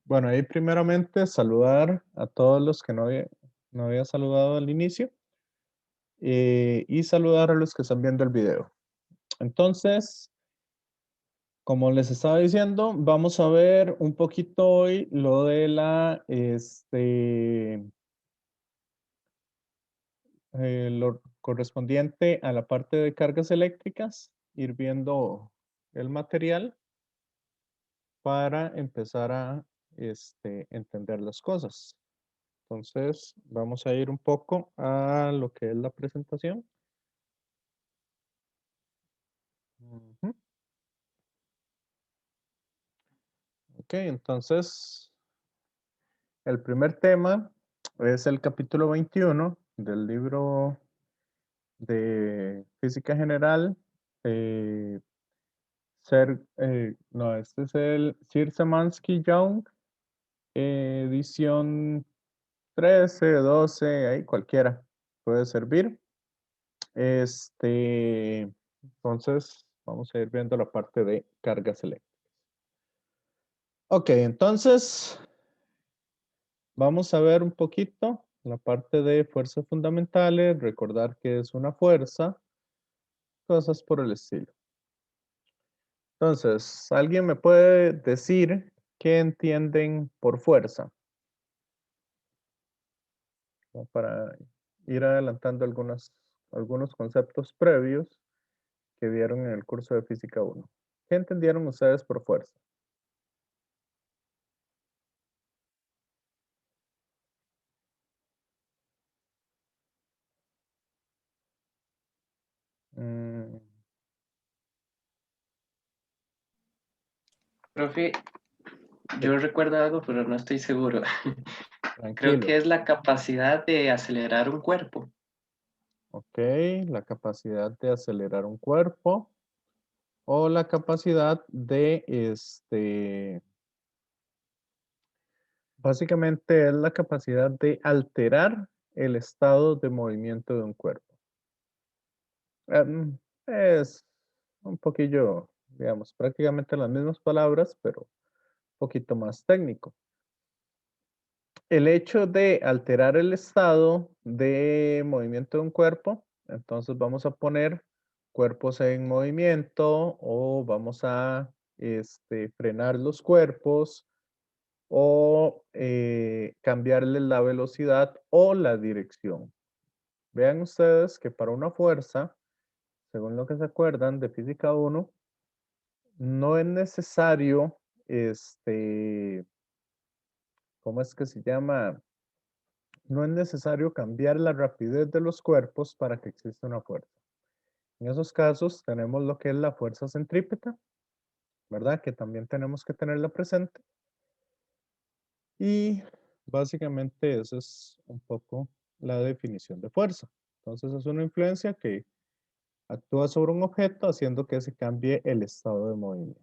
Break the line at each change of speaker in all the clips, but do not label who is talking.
Bueno, ahí primeramente saludar a todos los que no había saludado al inicio y saludar a los que están viendo el video. Entonces, como les estaba diciendo, vamos a ver un poquito hoy lo de lo correspondiente a la parte de cargas eléctricas, ir viendo el material para empezar a entender las cosas. Entonces, vamos a ir un poco a lo que es la presentación. Ujú. Ok, entonces, el primer tema es el capítulo 21 del libro de Física General. eh, no, este es el Sir Szymanski Young, edición 13, 12, ahí cualquiera puede servir. Entonces, vamos a ir viendo la parte de cargas eléctricas. Ok, entonces vamos a ver un poquito la parte de fuerzas fundamentales, recordar que es una fuerza, cosas por el estilo. Entonces, ¿alguien me puede decir qué entienden por fuerza? Como para ir adelantando algunos conceptos previos que vieron en el curso de Física 1. ¿Qué entendieron ustedes por fuerza? Mm,
Profe,
sí,
yo recuerdo algo, pero no estoy seguro. Creo
tranquilo.
que es la capacidad de acelerar un cuerpo.
Ok, la capacidad de acelerar un cuerpo o la capacidad de, básicamente es la capacidad de alterar el estado de movimiento de un cuerpo. Es un poquillo, digamos, prácticamente las mismas palabras, pero un poquito más técnico. El hecho de alterar el estado de movimiento de un cuerpo, entonces vamos a poner cuerpos en movimiento o vamos a frenar los cuerpos o cambiarle la velocidad o la dirección. Vean ustedes que para una fuerza, según lo que se acuerdan de física 1, no es necesario, ¿cómo es que se llama? No es necesario cambiar la rapidez de los cuerpos para que exista una fuerza. En esos casos tenemos lo que es la fuerza centrípeta, ¿verdad? Que también tenemos que tenerla presente. Y básicamente esa es un poco la definición de fuerza. Entonces es una influencia que actúa sobre un objeto haciendo que se cambie el estado de movimiento.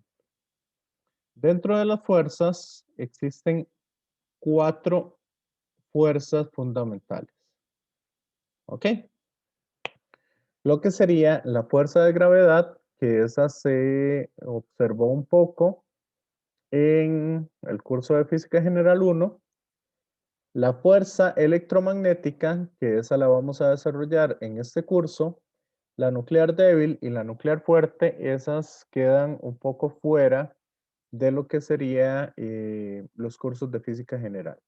Dentro de las fuerzas existen cuatro fuerzas fundamentales. ¿Ok? Lo que sería la fuerza de gravedad, que esa se observó un poco en el curso de Física General 1. La fuerza electromagnética, que esa la vamos a desarrollar en este curso. La nuclear débil y la nuclear fuerte, esas quedan un poco fuera de lo que sería los cursos de Física General.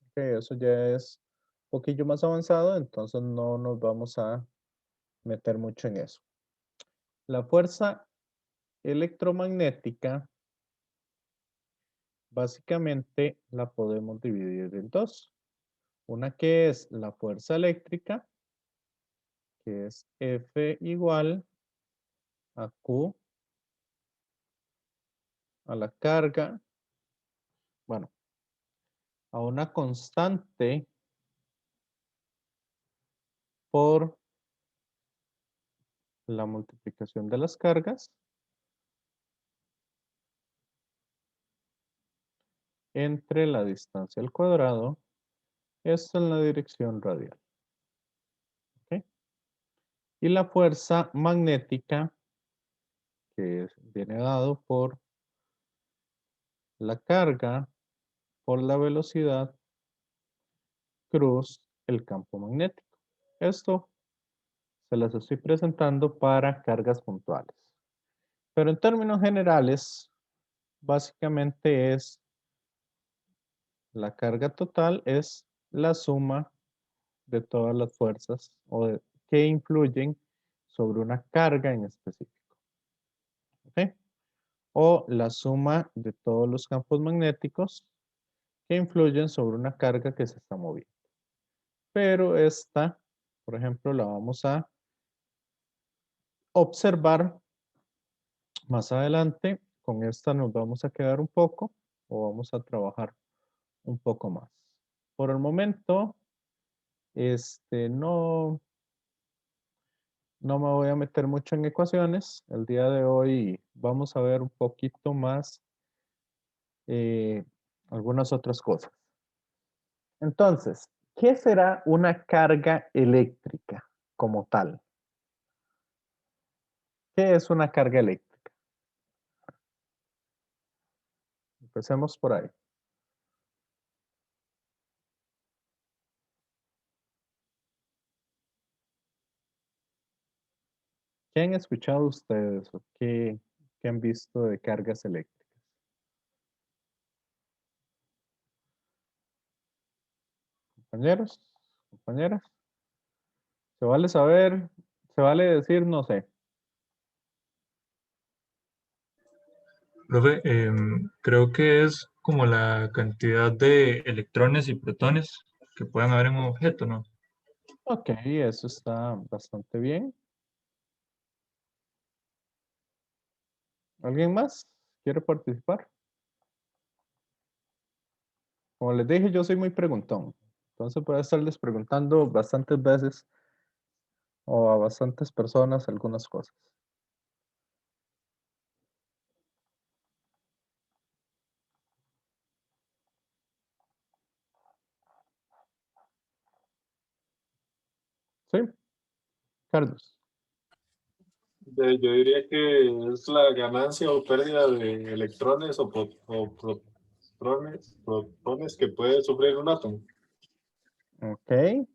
Okay, eso ya es un poquillo más avanzado, entonces no nos vamos a meter mucho en eso. La fuerza electromagnética, básicamente la podemos dividir en dos. Una que es la fuerza eléctrica, que es F igual a Q a la carga, bueno, a una constante por la multiplicación de las cargas entre la distancia al cuadrado, esto en la dirección radial. ¿Ok? Y la fuerza magnética, que viene dado por la carga por la velocidad cruz el campo magnético. Esto se las estoy presentando para cargas puntuales. Pero en términos generales, básicamente es la carga total es la suma de todas las fuerzas que influyen sobre una carga en específico. ¿Ok? O la suma de todos los campos magnéticos que influyen sobre una carga que se está moviendo. Pero esta, por ejemplo, la vamos a observar más adelante. Con esta nos vamos a quedar un poco o vamos a trabajar un poco más. Por el momento, no me voy a meter mucho en ecuaciones. El día de hoy vamos a ver un poquito más algunas otras cosas. Entonces, ¿qué será una carga eléctrica como tal? ¿Qué es una carga eléctrica? Empecemos por ahí. ¿Qué han escuchado ustedes o qué han visto de cargas eléctricas? Compañeros, compañeras, se vale saber, se vale decir, no sé.
Profe, creo que es como la cantidad de electrones y protones que puedan haber en un objeto, ¿no?
Ok, eso está bastante bien. ¿Alguien más quiere participar? Como les dije, yo soy muy preguntón. Entonces puedo estarles preguntando bastantes veces o a bastantes personas algunas cosas. ¿Sí? Carlos.
Yo diría que es la ganancia o pérdida de electrones o protones que puede sufrir un átomo.
Ok.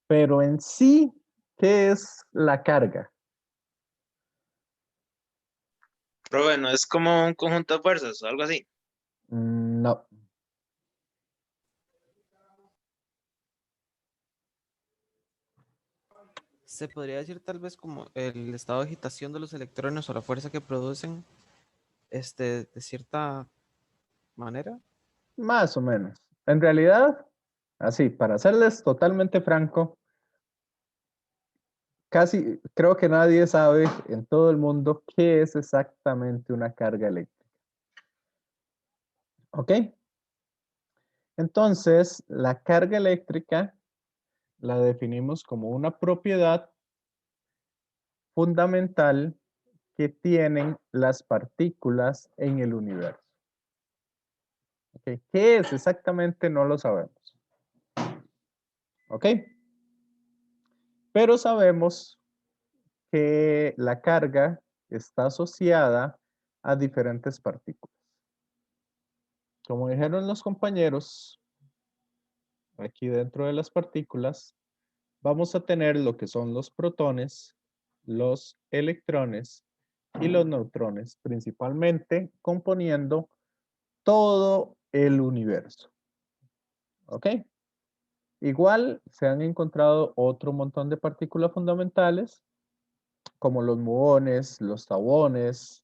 Pero en sí, ¿qué es la carga?
Profe, ¿no es como un conjunto de fuerzas o algo así?
No.
Se podría decir tal vez como el estado de agitación de los electrones o la fuerza que producen, de cierta manera.
Más o menos. En realidad, así, para serles totalmente franco, casi creo que nadie sabe en todo el mundo qué es exactamente una carga eléctrica. ¿Ok? Entonces, la carga eléctrica la definimos como una propiedad fundamental que tienen las partículas en el universo. ¿Ok? ¿Qué es exactamente? No lo sabemos. ¿Ok? Pero sabemos que la carga está asociada a diferentes partículas. Como dijeron los compañeros, aquí dentro de las partículas vamos a tener lo que son los protones, los electrones y los neutrones, principalmente componiendo todo el universo. ¿Ok? Igual se han encontrado otro montón de partículas fundamentales, como los muones, los tabones,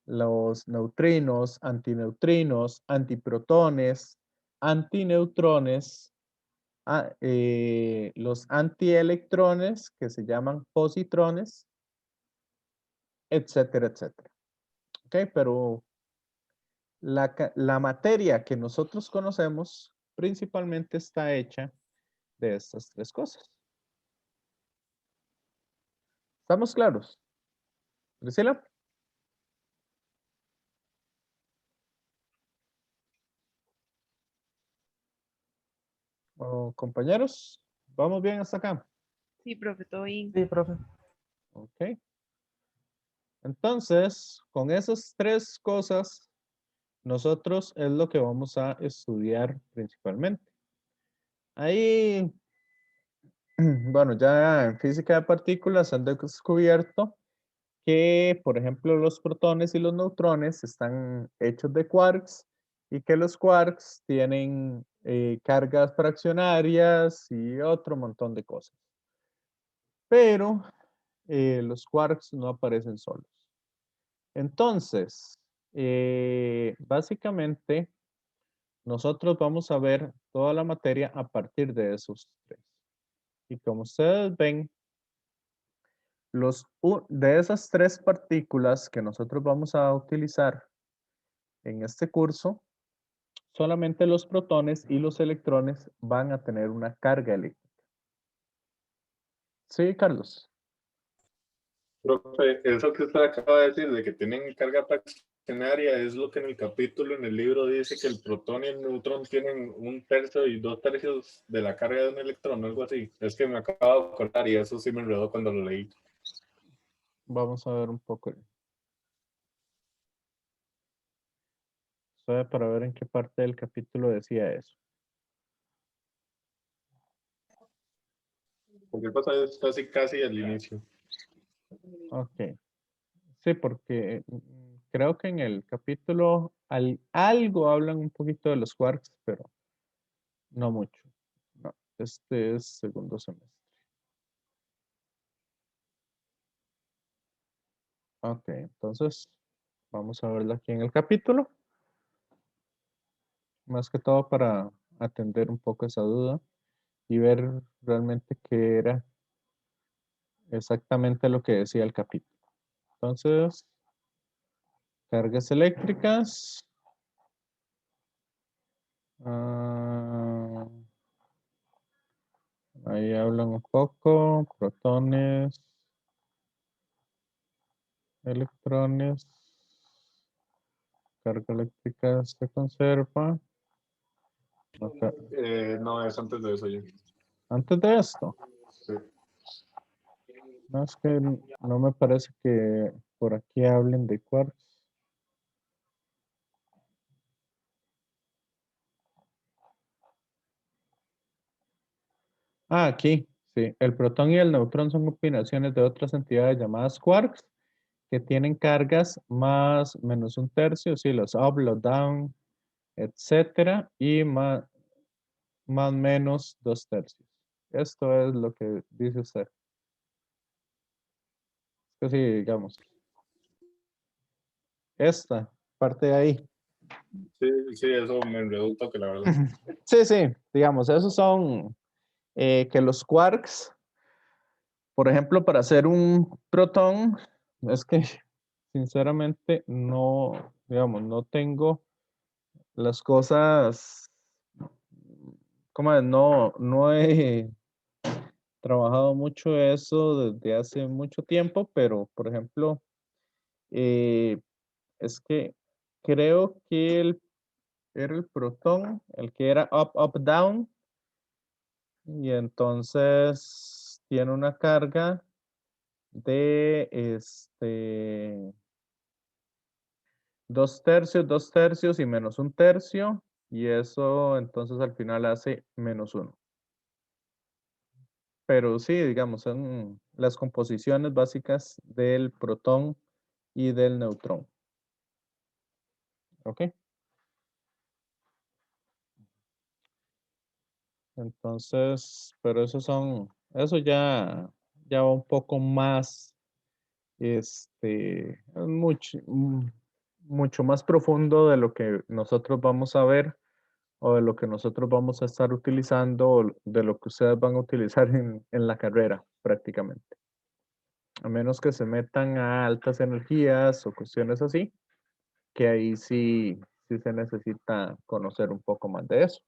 los neutrinos, antineutrinos, antiprotones, antineutrones, los antielectrones, que se llaman positrones, etcétera, etcétera. ¿Ok? Pero la materia que nosotros conocemos principalmente está hecha de estas tres cosas. ¿Estamos claros? Priscila. ¿O compañeros? ¿Vamos bien hasta acá?
Sí, profe, todo bien.
Sí, profe.
Ok. Entonces, con esas tres cosas nosotros es lo que vamos a estudiar principalmente. Ahí, bueno, ya en física de partículas han descubierto que, por ejemplo, los protones y los neutrones están hechos de quarks y que los quarks tienen cargas fraccionarias y otro montón de cosas. Pero los quarks no aparecen solos. Entonces, básicamente, nosotros vamos a ver toda la materia a partir de esos tres. Y como ustedes ven, de esas tres partículas que nosotros vamos a utilizar en este curso, solamente los protones y los electrones van a tener una carga eléctrica. Sí, Carlos.
Profe, eso que usted acaba de decir de que tienen carga fraccionaria es lo que en el capítulo, en el libro dice que el protón y el neutrón tienen 1/3 y 2/3 de la carga de un electrón, algo así. Es que me acabo de acordar y eso sí me enredó cuando lo leí.
Vamos a ver un poco. Solo para ver en qué parte del capítulo decía eso.
Porque pasa es casi al inicio.
Ok. Sí, porque creo que en el capítulo algo hablan un poquito de los quarks, pero no mucho. No, este es segundo semestre. Ok, entonces vamos a verlo aquí en el capítulo. Más que todo para atender un poco esa duda y ver realmente qué era exactamente lo que decía el capítulo. Entonces, cargas eléctricas. Ahí hablan un poco, protones, electrones, carga eléctrica se conserva. Ok.
No, es antes de eso ya.
Antes de esto,
Sí.
no es que no me parece que por aquí hablen de quarks. Ah, aquí, sí. El protón y el neutrón son combinaciones de otras entidades llamadas quarks que tienen cargas más menos 1/3, sí, los up, los down, etcétera, y más menos 2/3. Esto es lo que dice usted. Es que sí, digamos. Esta parte de ahí.
Sí, eso me enredó un toque, la verdad.
Sí, sí, digamos, esos son que los quarks, por ejemplo, para hacer un protón, es que sinceramente no, digamos, no tengo las cosas, como no he trabajado mucho eso desde hace mucho tiempo, pero por ejemplo, eh, es que creo que era el protón, el que era up, up, down, y entonces tiene una carga de 2/3, 2/3 y menos 1/3, y eso entonces al final hace -1. Pero sí, digamos, son las composiciones básicas del protón y del neutrón. ¿Ok? Entonces, pero eso ya va un poco más, mucho más profundo de lo que nosotros vamos a ver o de lo que nosotros vamos a estar utilizando o de lo que ustedes van a utilizar en la carrera prácticamente. A menos que se metan a altas energías o cuestiones así, que ahí sí se necesita conocer un poco más de eso.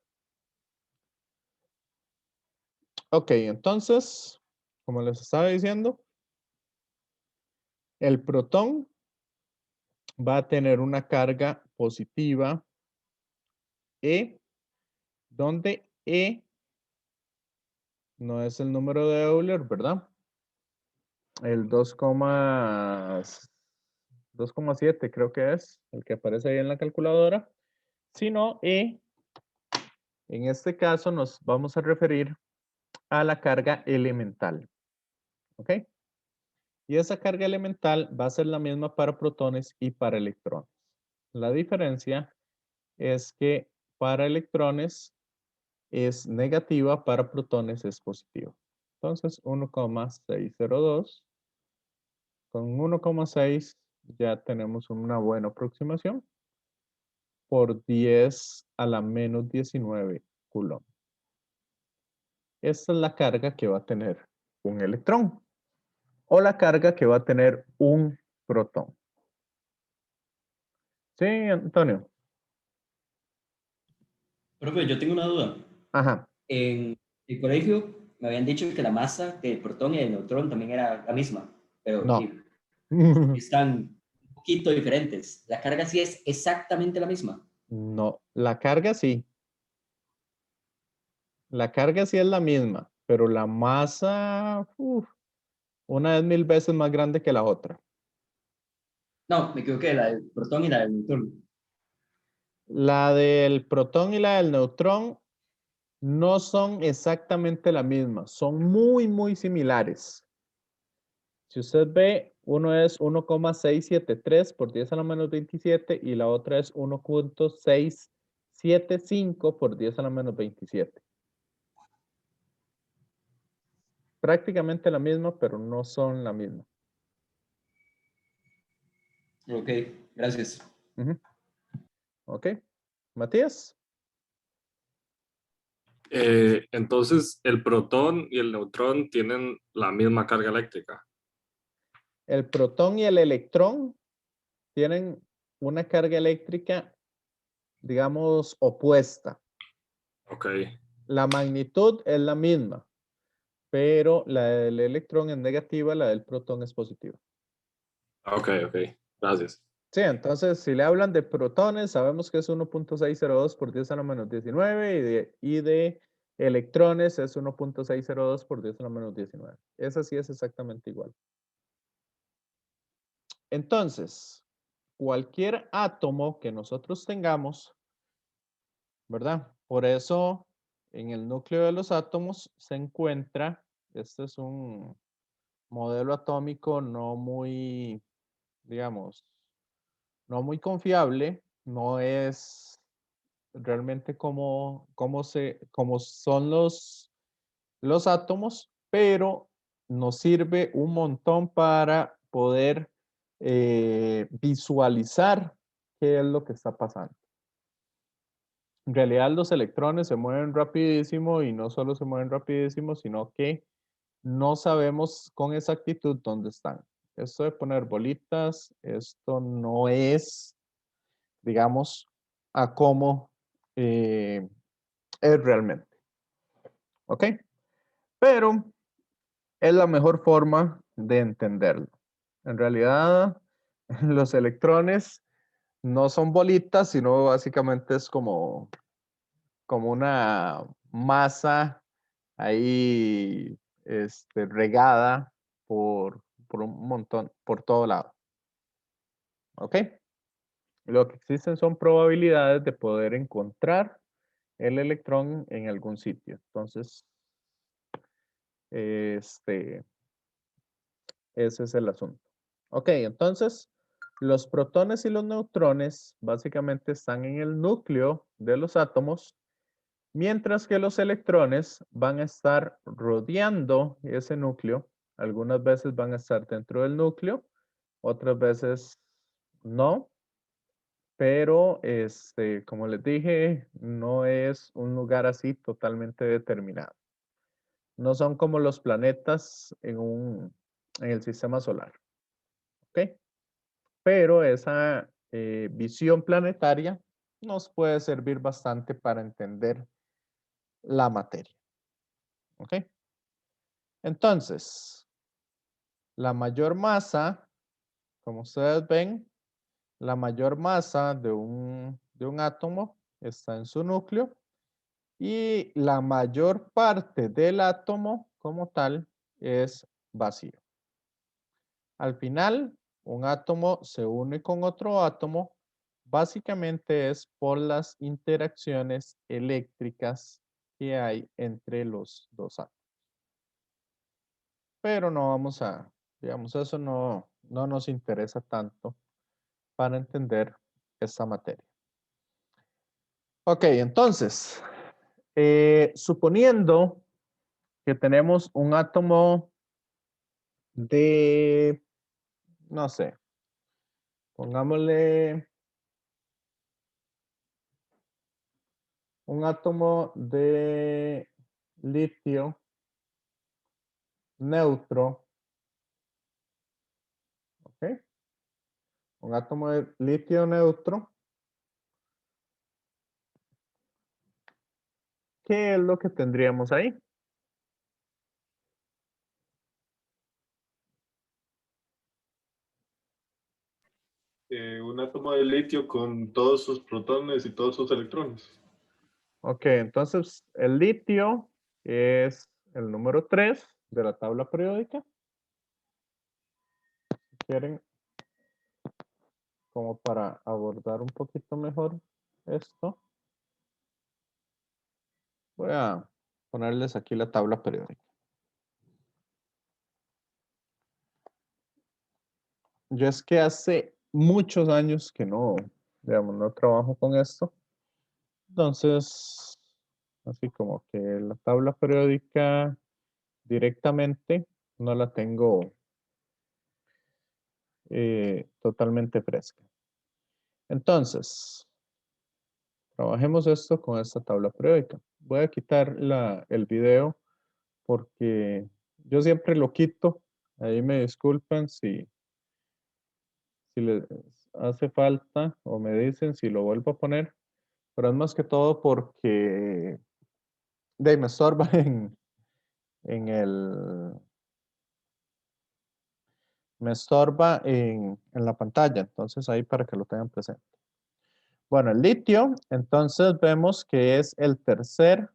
Ok, entonces, como les estaba diciendo, el protón va a tener una carga positiva E, donde E no es el número de Euler, ¿verdad? El 2, 2,7 creo que es el que aparece ahí en la calculadora, sino en este caso nos vamos a referir a la carga elemental. ¿Ok? Y esa carga elemental va a ser la misma para protones y para electrones. La diferencia es que para electrones es negativa, para protones es positiva. Entonces 1,602 con 1,6 ya tenemos una buena aproximación por 10 a la menos 19 coulomb. Esta es la carga que va a tener un electrón o la carga que va a tener un protón. Sí, Antonio.
Profe, yo tengo una duda.
Ajá.
En el colegio me habían dicho que la masa del protón y del neutrón también era la misma, pero
No.
sí, están un poquito diferentes. La carga sí es exactamente la misma.
No, la carga sí. La carga sí es la misma, pero la masa, una es 1000 veces más grande que la otra.
No, me equivoqué, la del protón y la del neutrón.
La del protón y la del neutrón no son exactamente la misma, son muy, muy similares. Si usted ve, uno es 1,673 por 10 a la menos 27 y la otra es 1,675 por 10 a la menos 27. Prácticamente la misma, pero no son la misma.
Ok, gracias.
Ok. Matías.
Entonces, el protón y el neutrón tienen la misma carga eléctrica.
El protón y el electrón tienen una carga eléctrica, digamos, opuesta.
Ok,
La magnitud es la misma, pero la del electrón es negativa, la del protón es positiva.
ok, gracias.
Sí, entonces si le hablan de protones, sabemos que es 1,602 por 10 a la menos 19 y de electrones es 1,602 por 10 a la menos 19. Esa sí es exactamente igual. Entonces, cualquier átomo que nosotros tengamos, ¿verdad? Por eso en el núcleo de los átomos se encuentra, este es un modelo atómico no muy, digamos, no muy confiable, no es realmente como son los átomos, pero nos sirve un montón para poder visualizar qué es lo que está pasando. En realidad los electrones se mueven rapidísimo y no solo se mueven rapidísimo, sino que no sabemos con exactitud dónde están. Esto de poner bolitas, esto no es, digamos, a cómo es realmente. ¿Ok? Pero es la mejor forma de entenderlo. En realidad, los electrones no son bolitas, sino básicamente es como una masa ahí regada por un montón, por todo lado. ¿Ok? Lo que existen son probabilidades de poder encontrar el electrón en algún sitio. Entonces, ese es el asunto. Ok, entonces, los protones y los neutrones básicamente están en el núcleo de los átomos, mientras que los electrones van a estar rodeando ese núcleo. Algunas veces van a estar dentro del núcleo, otras veces no. Pero, como les dije, no es un lugar así totalmente determinado. No son como los planetas en el sistema solar. ¿Ok? Pero esa visión planetaria nos puede servir bastante para entender la materia. ¿Ok? Entonces, la mayor masa, como ustedes ven, la mayor masa de un átomo está en su núcleo y la mayor parte del átomo como tal es vacío. Al final, un átomo se une con otro átomo, básicamente es por las interacciones eléctricas que hay entre los dos átomos. Pero no vamos a, digamos, eso no nos interesa tanto para entender esta materia. Ok, entonces, suponiendo que tenemos un átomo de, no sé, pongámosle un átomo de litio neutro, ¿ok? Un átomo de litio neutro. ¿Qué es lo que tendríamos ahí?
Un átomo de litio con todos sus protones y todos sus electrones.
Ok, entonces el litio es el número 3 de la tabla periódica. Si quieren, como para abordar un poquito mejor esto, voy a ponerles aquí la tabla periódica. Yo es que hace muchos años que no, digamos, no trabajo con esto. Entonces, así como que la tabla periódica directamente no la tengo totalmente fresca. Entonces, trabajemos esto con esta tabla periódica. Voy a quitar el video porque yo siempre lo quito. Ahí me disculpan si les hace falta o me dicen si lo vuelvo a poner. Pero es más que todo porque de ahí me estorba en me estorba en la pantalla. Entonces ahí para que lo tengan presente. Bueno, el litio, entonces vemos que es el tercer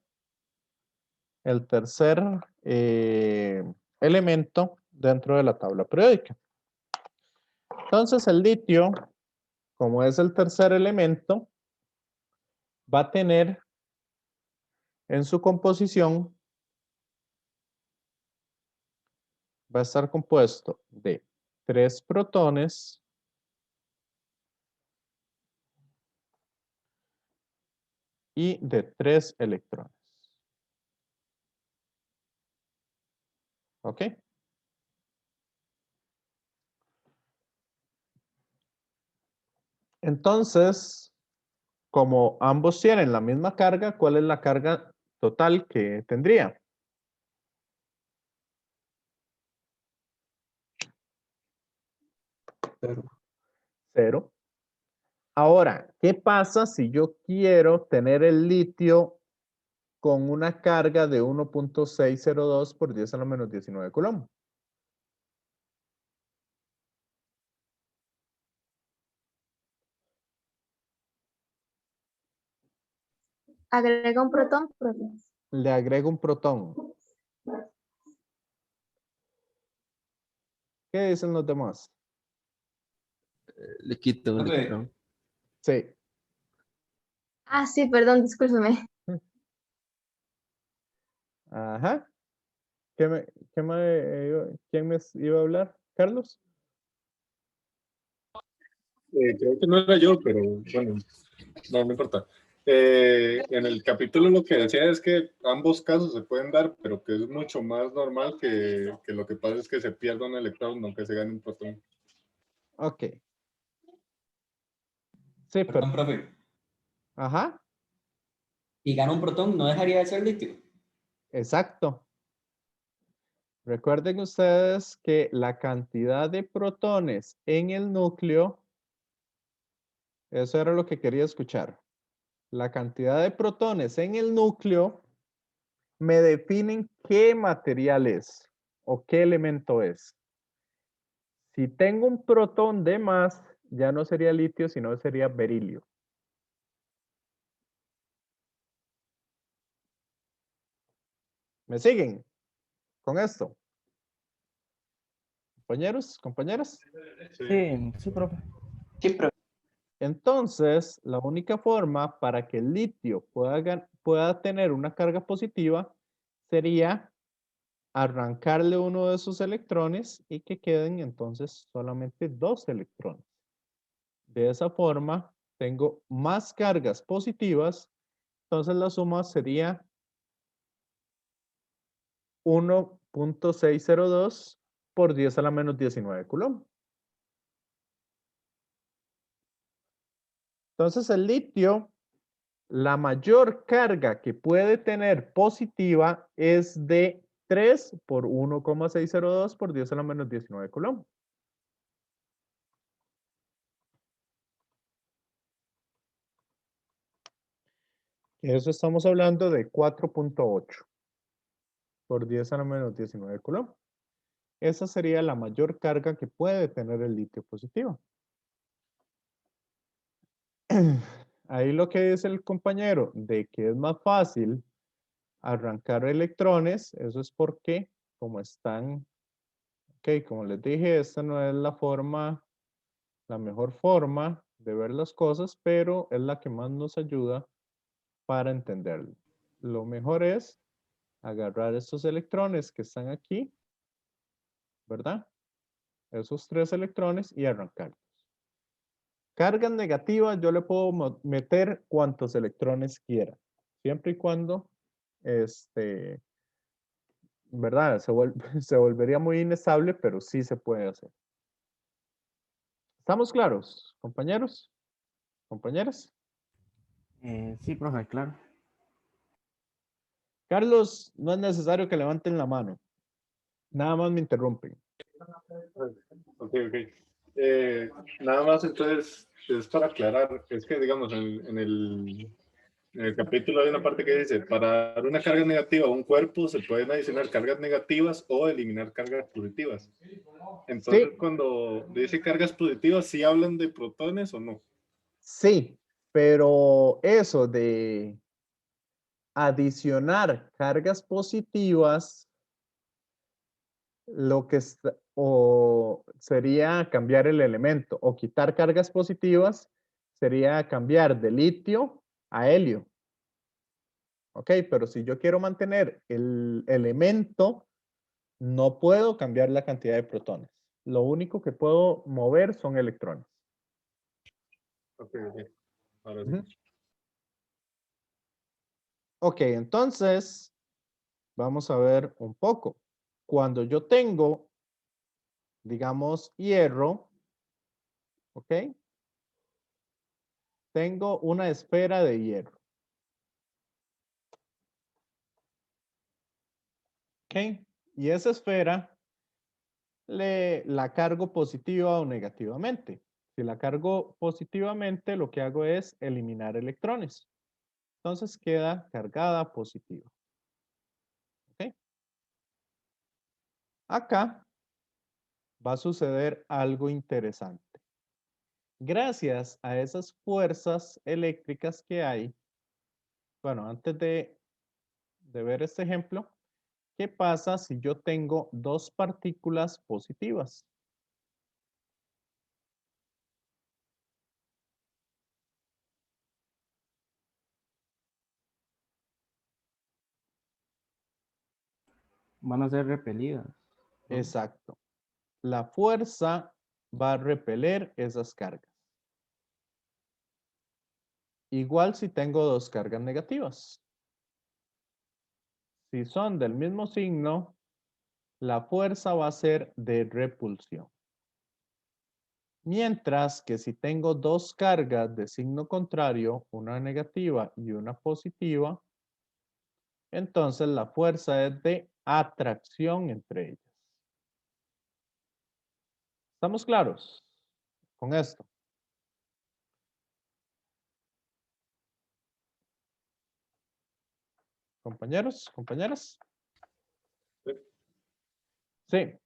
elemento dentro de la tabla periódica. Entonces el litio, como es el tercer elemento, va a tener en su composición, va a estar compuesto de 3 protones y de 3 electrones. ¿Ok? Entonces, como ambos tienen la misma carga, ¿cuál es la carga total que tendría? Cero. Ahora, ¿qué pasa si yo quiero tener el litio con una carga de 1.602 por 10 a la menos 19 coulomb?
Agrega un protón.
Le agrego un protón. ¿Qué dicen los demás?
Le quito un
Profe.
electrón.
Sí.
Ah, sí, perdón, discúlpeme.
Ajá. ¿Quién me iba a hablar? ¿Carlos?
Creo que no era yo, pero bueno, no importa. En el capítulo lo que decía es que ambos casos se pueden dar, pero que es mucho más normal que lo que pasa es que se pierda un electrón, no que se gane un protón.
Ok. Sí,
Perdón,
pero.
profe.
Ajá.
Y gana un protón, no dejaría de ser litio.
Exacto. Recuerden ustedes que la cantidad de protones en el núcleo, eso era lo que quería escuchar. La cantidad de protones en el núcleo me definen qué material es o qué elemento es. Si tengo un protón de más, ya no sería litio, sino sería berilio. ¿Me siguen con esto? Compañeros, compañeras.
Sí, sí, profe.
Sí, profe.
Entonces, la única forma para que el litio pueda tener una carga positiva sería arrancarle uno de sus electrones y que queden entonces solamente 2 electrones. De esa forma, tengo más cargas positivas, entonces la suma sería 1.602 por 10 a la menos 19 coulomb. Entonces el litio, la mayor carga que puede tener positiva es de 3 por 1.602 por 10 a la menos 19 coulomb. Eso estamos hablando de 4.8 por 10 a la menos 19 coulomb. Esa sería la mayor carga que puede tener el litio positivo. Ahí lo que dice el compañero de que es más fácil arrancar electrones, eso es porque como están, ok, como les dije, esta no es la forma, la mejor forma de ver las cosas, pero es la que más nos ayuda para entenderlo. Lo mejor es agarrar estos electrones que están aquí, ¿verdad? Esos 3 electrones y arrancarlos. Cargas negativas yo le puedo meter cuantos electrones quiera, siempre y cuando, ¿verdad? Se volvería muy inestable, pero sí se puede hacer. ¿Estamos claros, compañeros? ¿Compañeras?
Sí, profe, claro.
Carlos, no es necesario que levanten la mano. Nada más me interrumpen.
Ok. Nada más entonces, es para aclarar, es que digamos en el capítulo hay una parte que dice, para dar una carga negativa a un cuerpo se pueden adicionar cargas negativas o eliminar cargas positivas. Entonces,
Sí.
cuando dice cargas positivas, ¿sí hablan de protones o no?
Sí, pero eso de adicionar cargas positivas, lo que sería cambiar el elemento, o quitar cargas positivas sería cambiar de litio a helio. Ok, pero si yo quiero mantener el elemento, no puedo cambiar la cantidad de protones. Lo único que puedo mover son electrones.
Ok. Ahora sí.
Ujú. Ok, entonces vamos a ver un poco. Cuando yo tengo, digamos, hierro, ok, tengo una esfera de hierro. Ok, y esa esfera la cargo positiva o negativamente. Si la cargo positivamente, lo que hago es eliminar electrones. Entonces queda cargada positiva. ¿Ok? Acá va a suceder algo interesante. Gracias a esas fuerzas eléctricas que hay, bueno, antes de ver este ejemplo, ¿qué pasa si yo tengo 2 partículas positivas?
Van a ser repelidas, ¿no?
Exacto. La fuerza va a repeler esas cargas. Igual si tengo 2 cargas negativas. Si son del mismo signo, la fuerza va a ser de repulsión. Mientras que si tengo 2 cargas de signo contrario, una negativa y una positiva, entonces la fuerza es de atracción entre ellas. ¿Estamos claros con esto? Compañeros, compañeras. Sí.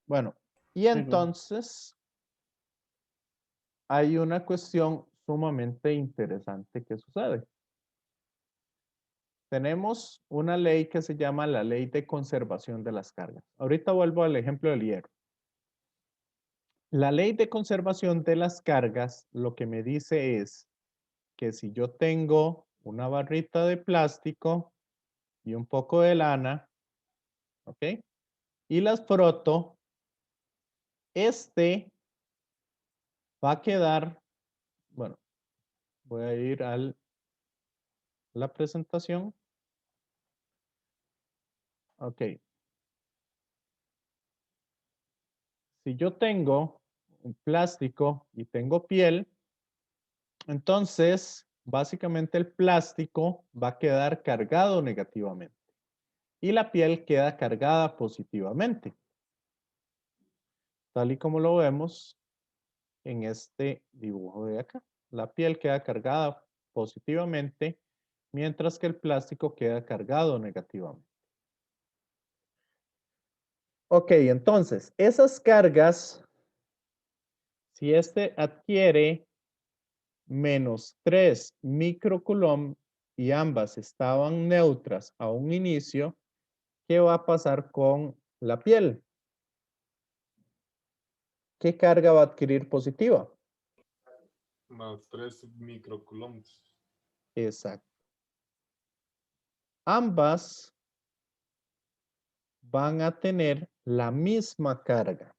Bueno, y entonces hay una cuestión sumamente interesante que sucede. Tenemos una ley que se llama la ley de conservación de las cargas. Ahorita vuelvo al ejemplo del hierro. La ley de conservación de las cargas lo que me dice es que si yo tengo una barrita de plástico y un poco de lana, ¿ok? Y las froto, va a quedar, bueno, voy a ir a la presentación. Ok. Si yo tengo un plástico y tengo piel, entonces básicamente el plástico va a quedar cargado negativamente y la piel queda cargada positivamente, tal y como lo vemos en este dibujo de acá. La piel queda cargada positivamente, mientras que el plástico queda cargado negativamente. Ok, entonces, esas cargas, si este adquiere menos 3 microcoulomb y ambas estaban neutras a un inicio, ¿qué va a pasar con la piel? ¿Qué carga va a adquirir positiva?
Más 3 microcoulombs.
Exacto. Ambas van a tener la misma carga.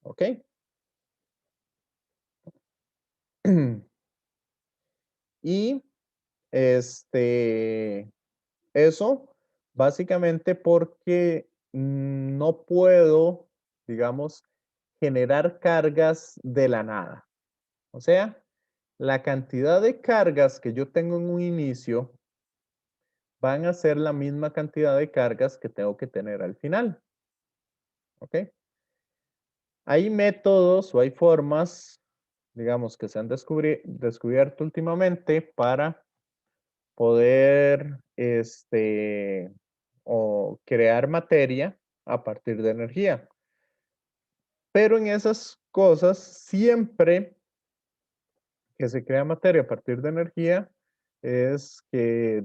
¿Ok? Y eso básicamente porque no puedo, digamos, generar cargas de la nada. O sea, la cantidad de cargas que yo tengo en un inicio van a ser la misma cantidad de cargas que tengo que tener al final. ¿Ok? Hay métodos o hay formas, digamos, que se han descubierto últimamente para poder, o crear materia a partir de energía. Pero en esas cosas, siempre que se crea materia a partir de energía, es que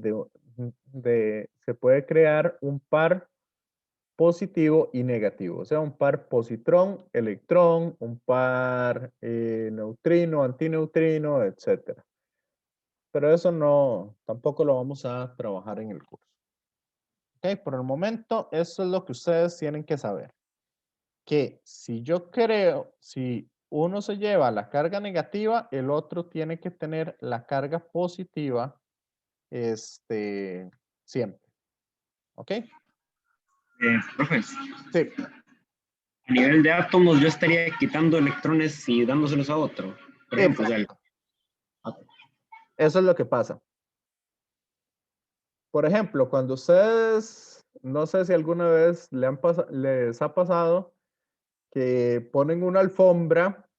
se puede crear un par positivo y negativo, o sea, un par positrón-electrón, un par neutrino-antineutrino, etcétera. Pero eso no, tampoco lo vamos a trabajar en el curso. Ok, por el momento, eso es lo que ustedes tienen que saber. Que si yo creo, si uno se lleva la carga negativa, el otro tiene que tener la carga positiva, siempre. ¿Ok?
Profe,
Sí.
a nivel de átomos yo estaría quitando electrones y dándoselos a otro. Por ejemplo, o sea,
Eso es lo que pasa. Por ejemplo, cuando ustedes, no sé si alguna vez les ha pasado que ponen una alfombra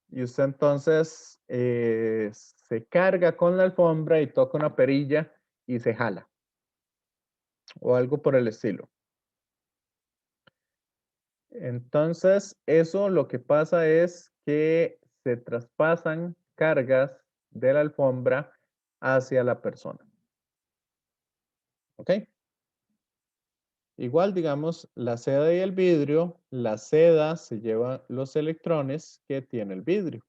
y usted entonces se carga con la alfombra y toca una perilla y se jala. O algo por el estilo. Entonces, eso lo que pasa es que se traspasan cargas de la alfombra hacia la persona. ¿Ok? Igual, digamos, la seda y el vidrio, la seda se lleva los electrones que tiene el vidrio.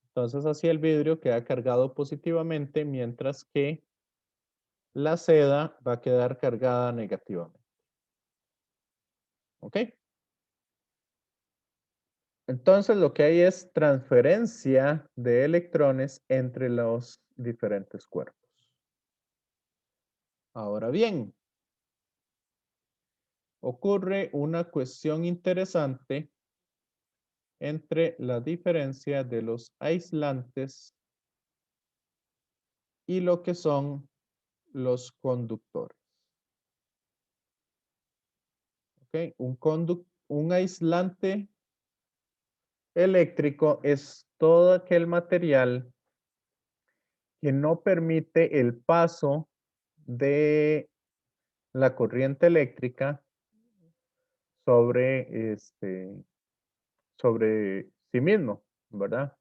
Entonces, así el vidrio queda cargado positivamente, mientras que la seda va a quedar cargada negativamente. ¿Ok? Entonces, lo que hay es transferencia de electrones entre los diferentes cuerpos. Ahora bien, ocurre una cuestión interesante entre la diferencia de los aislantes y lo que son los conductores. ¿Ok? Un aislante eléctrico es todo aquel material que no permite el paso de la corriente eléctrica sobre, sobre sí mismo, ¿verdad?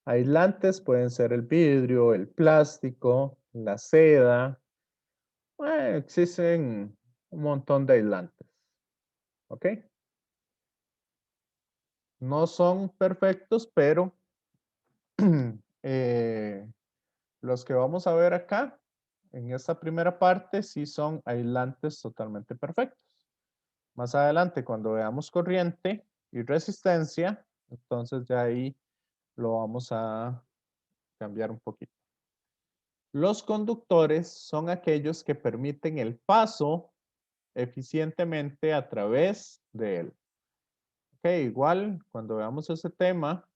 Aislantes pueden ser el vidrio, el plástico, la seda. Existen un montón de aislantes. ¿Ok? No son perfectos, pero los que vamos a ver acá, en esta primera parte, sí son aislantes totalmente perfectos. Más adelante, cuando veamos corriente y resistencia, entonces ya ahí lo vamos a cambiar un poquito. Los conductores son aquellos que permiten el paso eficientemente a través de él. Ok, igual cuando veamos ese tema,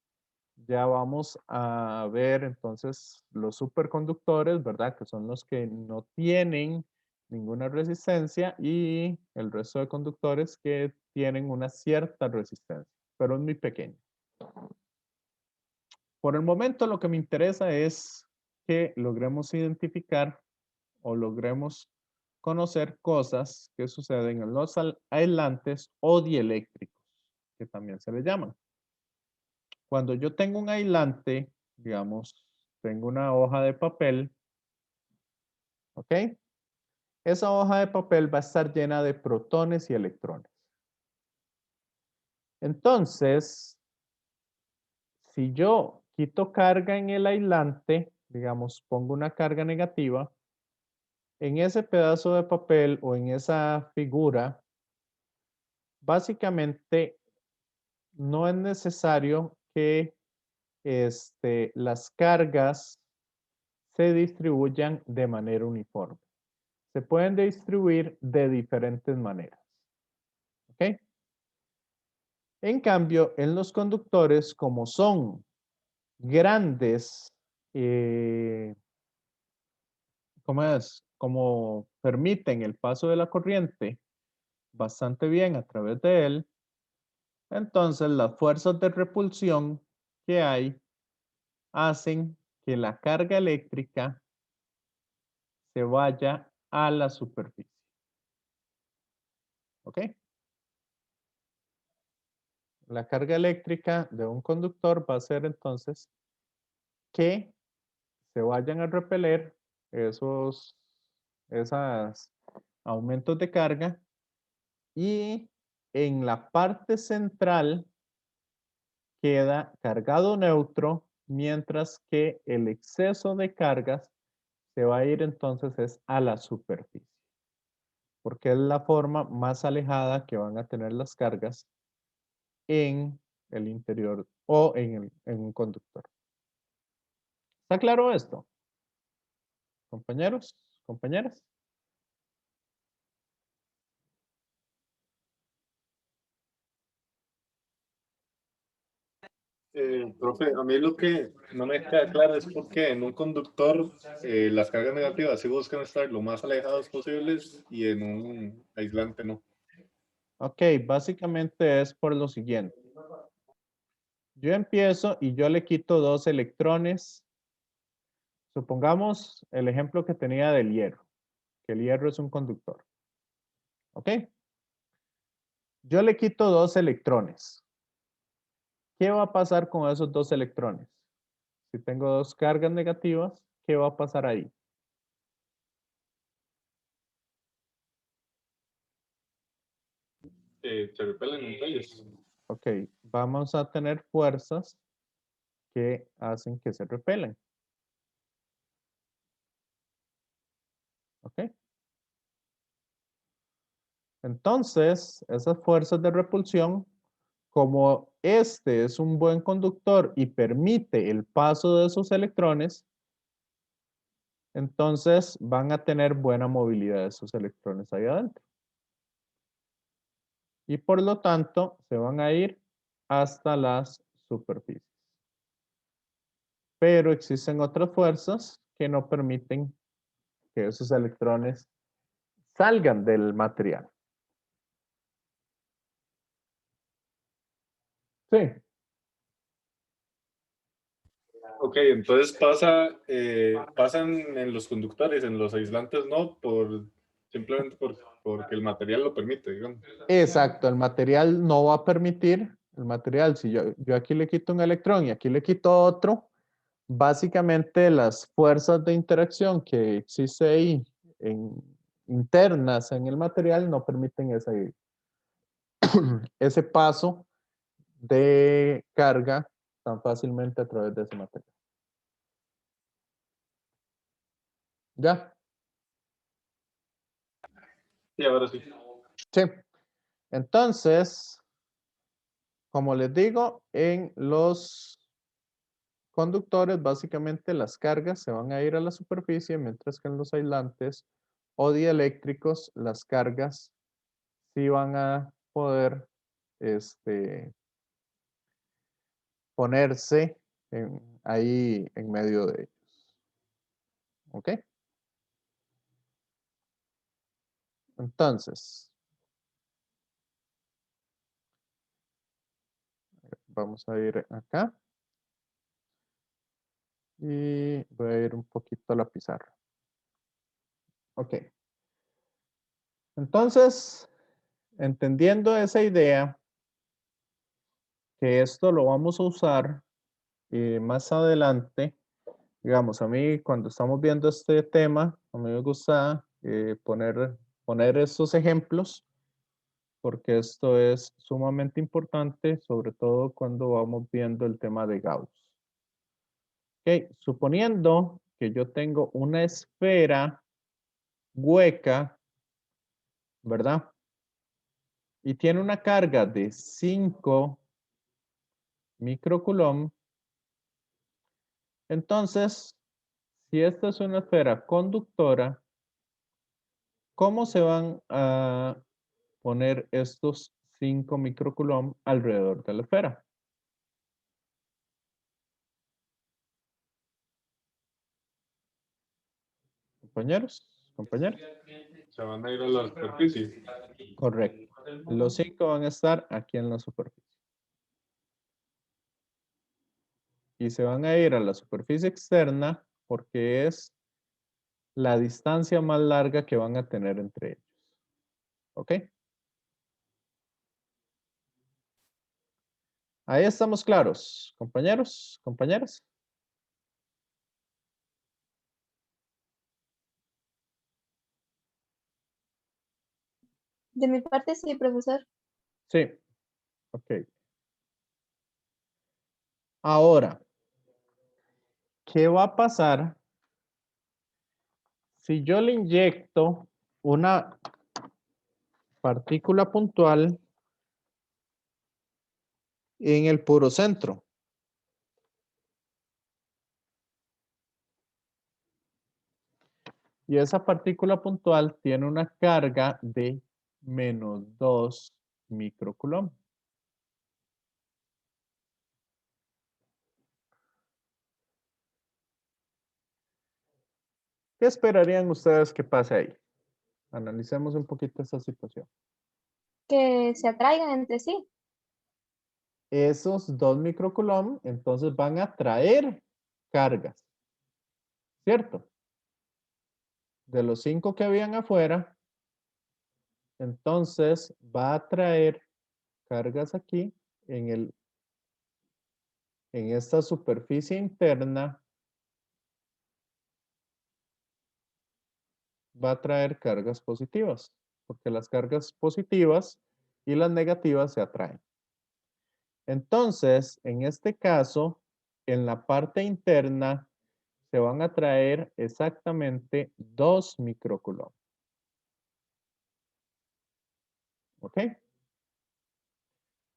ya vamos a ver entonces los superconductores, ¿verdad? Que son los que no tienen ninguna resistencia y el resto de conductores que tienen una cierta resistencia, pero es muy pequeño. Por el momento lo que me interesa es que logremos identificar o logremos conocer cosas que suceden en los aislantes o dieléctricos, que también se le llaman. Cuando yo tengo un aislante, digamos, tengo una hoja de papel, ¿ok? Esa hoja de papel va a estar llena de protones y electrones. Entonces, si yo quito carga en el aislante, digamos, pongo una carga negativa, en ese pedazo de papel o en esa figura, básicamente no es necesario que las cargas se distribuyan de manera uniforme. Se pueden distribuir de diferentes maneras. ¿Ok? En cambio, en los conductores, como son grandes, ¿cómo es? Como permiten el paso de la corriente bastante bien a través de él, entonces las fuerzas de repulsión que hay hacen que la carga eléctrica se vaya a la superficie. ¿Ok? La carga eléctrica de un conductor va a ser entonces que se vayan a repeler esos aumentos de carga y en la parte central queda cargado neutro, mientras que el exceso de cargas se va a ir entonces es a la superficie, porque es la forma más alejada que van a tener las cargas en el interior o en un conductor. ¿Está claro esto? Compañeros, compañeras.
Profe, a mí lo que no me queda claro es por qué en un conductor las cargas negativas sí buscan estar lo más alejadas posibles y en un aislante no.
Ok, básicamente es por lo siguiente. Yo empiezo y yo le quito 2 electrones. Supongamos el ejemplo que tenía del hierro, que el hierro es un conductor. ¿Ok? Yo le quito 2 electrones. ¿Qué va a pasar con esos 2 electrones? Si tengo 2 cargas negativas, ¿qué va a pasar ahí?
Se repelen entre ellos.
Ok, vamos a tener fuerzas que hacen que se repelen. ¿Ok? Entonces, esas fuerzas de repulsión, como este es un buen conductor y permite el paso de esos electrones, entonces van a tener buena movilidad esos electrones ahí adentro. Y por lo tanto, se van a ir hasta las superficies. Pero existen otras fuerzas que no permiten que esos electrones salgan del material. Sí.
Ok, entonces pasan en los conductores, en los aislantes no, simplemente porque el material lo permite, digamos.
Exacto, el material no va a permitir, el material, si yo aquí le quito un electrón y aquí le quito otro, básicamente las fuerzas de interacción que existe ahí internas en el material no permiten ese paso de carga tan fácilmente a través de ese material. ¿Ya?
Sí, ahora sí.
Sí. Entonces, como les digo, en los conductores, básicamente las cargas se van a ir a la superficie, mientras que en los aislantes o dieléctricos, las cargas sí van a poder ponerse ahí en medio de ellos. ¿Ok? Entonces, vamos a ir acá. Y voy a ir un poquito a la pizarra. Ok. Entonces, entendiendo esa idea, que esto lo vamos a usar más adelante, digamos, a mí cuando estamos viendo este tema, a mí me gusta poner estos ejemplos, porque esto es sumamente importante, sobre todo cuando vamos viendo el tema de Gauss. Ok, suponiendo que yo tengo una esfera hueca, ¿verdad? Y tiene una carga de 5 microcoulomb. Entonces, si esta es una esfera conductora, ¿cómo se van a poner estos 5 microcoulomb alrededor de la esfera? Compañeros, compañeros.
Se van a ir a la superficie.
Correcto. Los 5 van a estar aquí en la superficie. Y se van a ir a la superficie externa porque es la distancia más larga que van a tener entre ellos. ¿Ok? Ahí estamos claros, compañeros, compañeras.
De mi parte, sí, profesor.
Sí, ok. Ahora, ¿qué va a pasar si yo le inyecto una partícula puntual en el puro centro? Y esa partícula puntual tiene una carga de -2 microcoulomb. ¿Qué esperarían ustedes que pase ahí? Analicemos un poquito esta situación.
Que se atraigan entre sí.
Esos 2 microcoulomb entonces van a traer cargas, ¿cierto? De los 5 que habían afuera, entonces va a traer cargas aquí en esta superficie interna, va a traer cargas positivas, porque las cargas positivas y las negativas se atraen. Entonces, en este caso, en la parte interna se van a traer exactamente 2 microcoulomb. ¿Ok?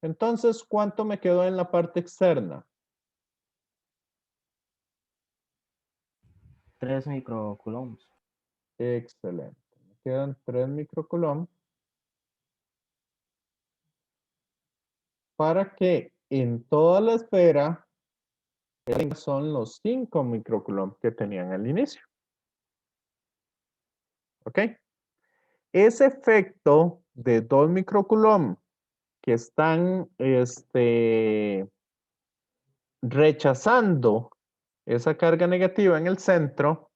Entonces, ¿cuánto me quedó en la parte externa?
3 microcoulombs.
Excelente. Me quedan 3 microcoulomb para que en toda la esfera son los 5 microcoulomb que tenían al inicio. ¿Ok? Ese efecto de 2 microcoulomb que están rechazando esa carga negativa en el centro,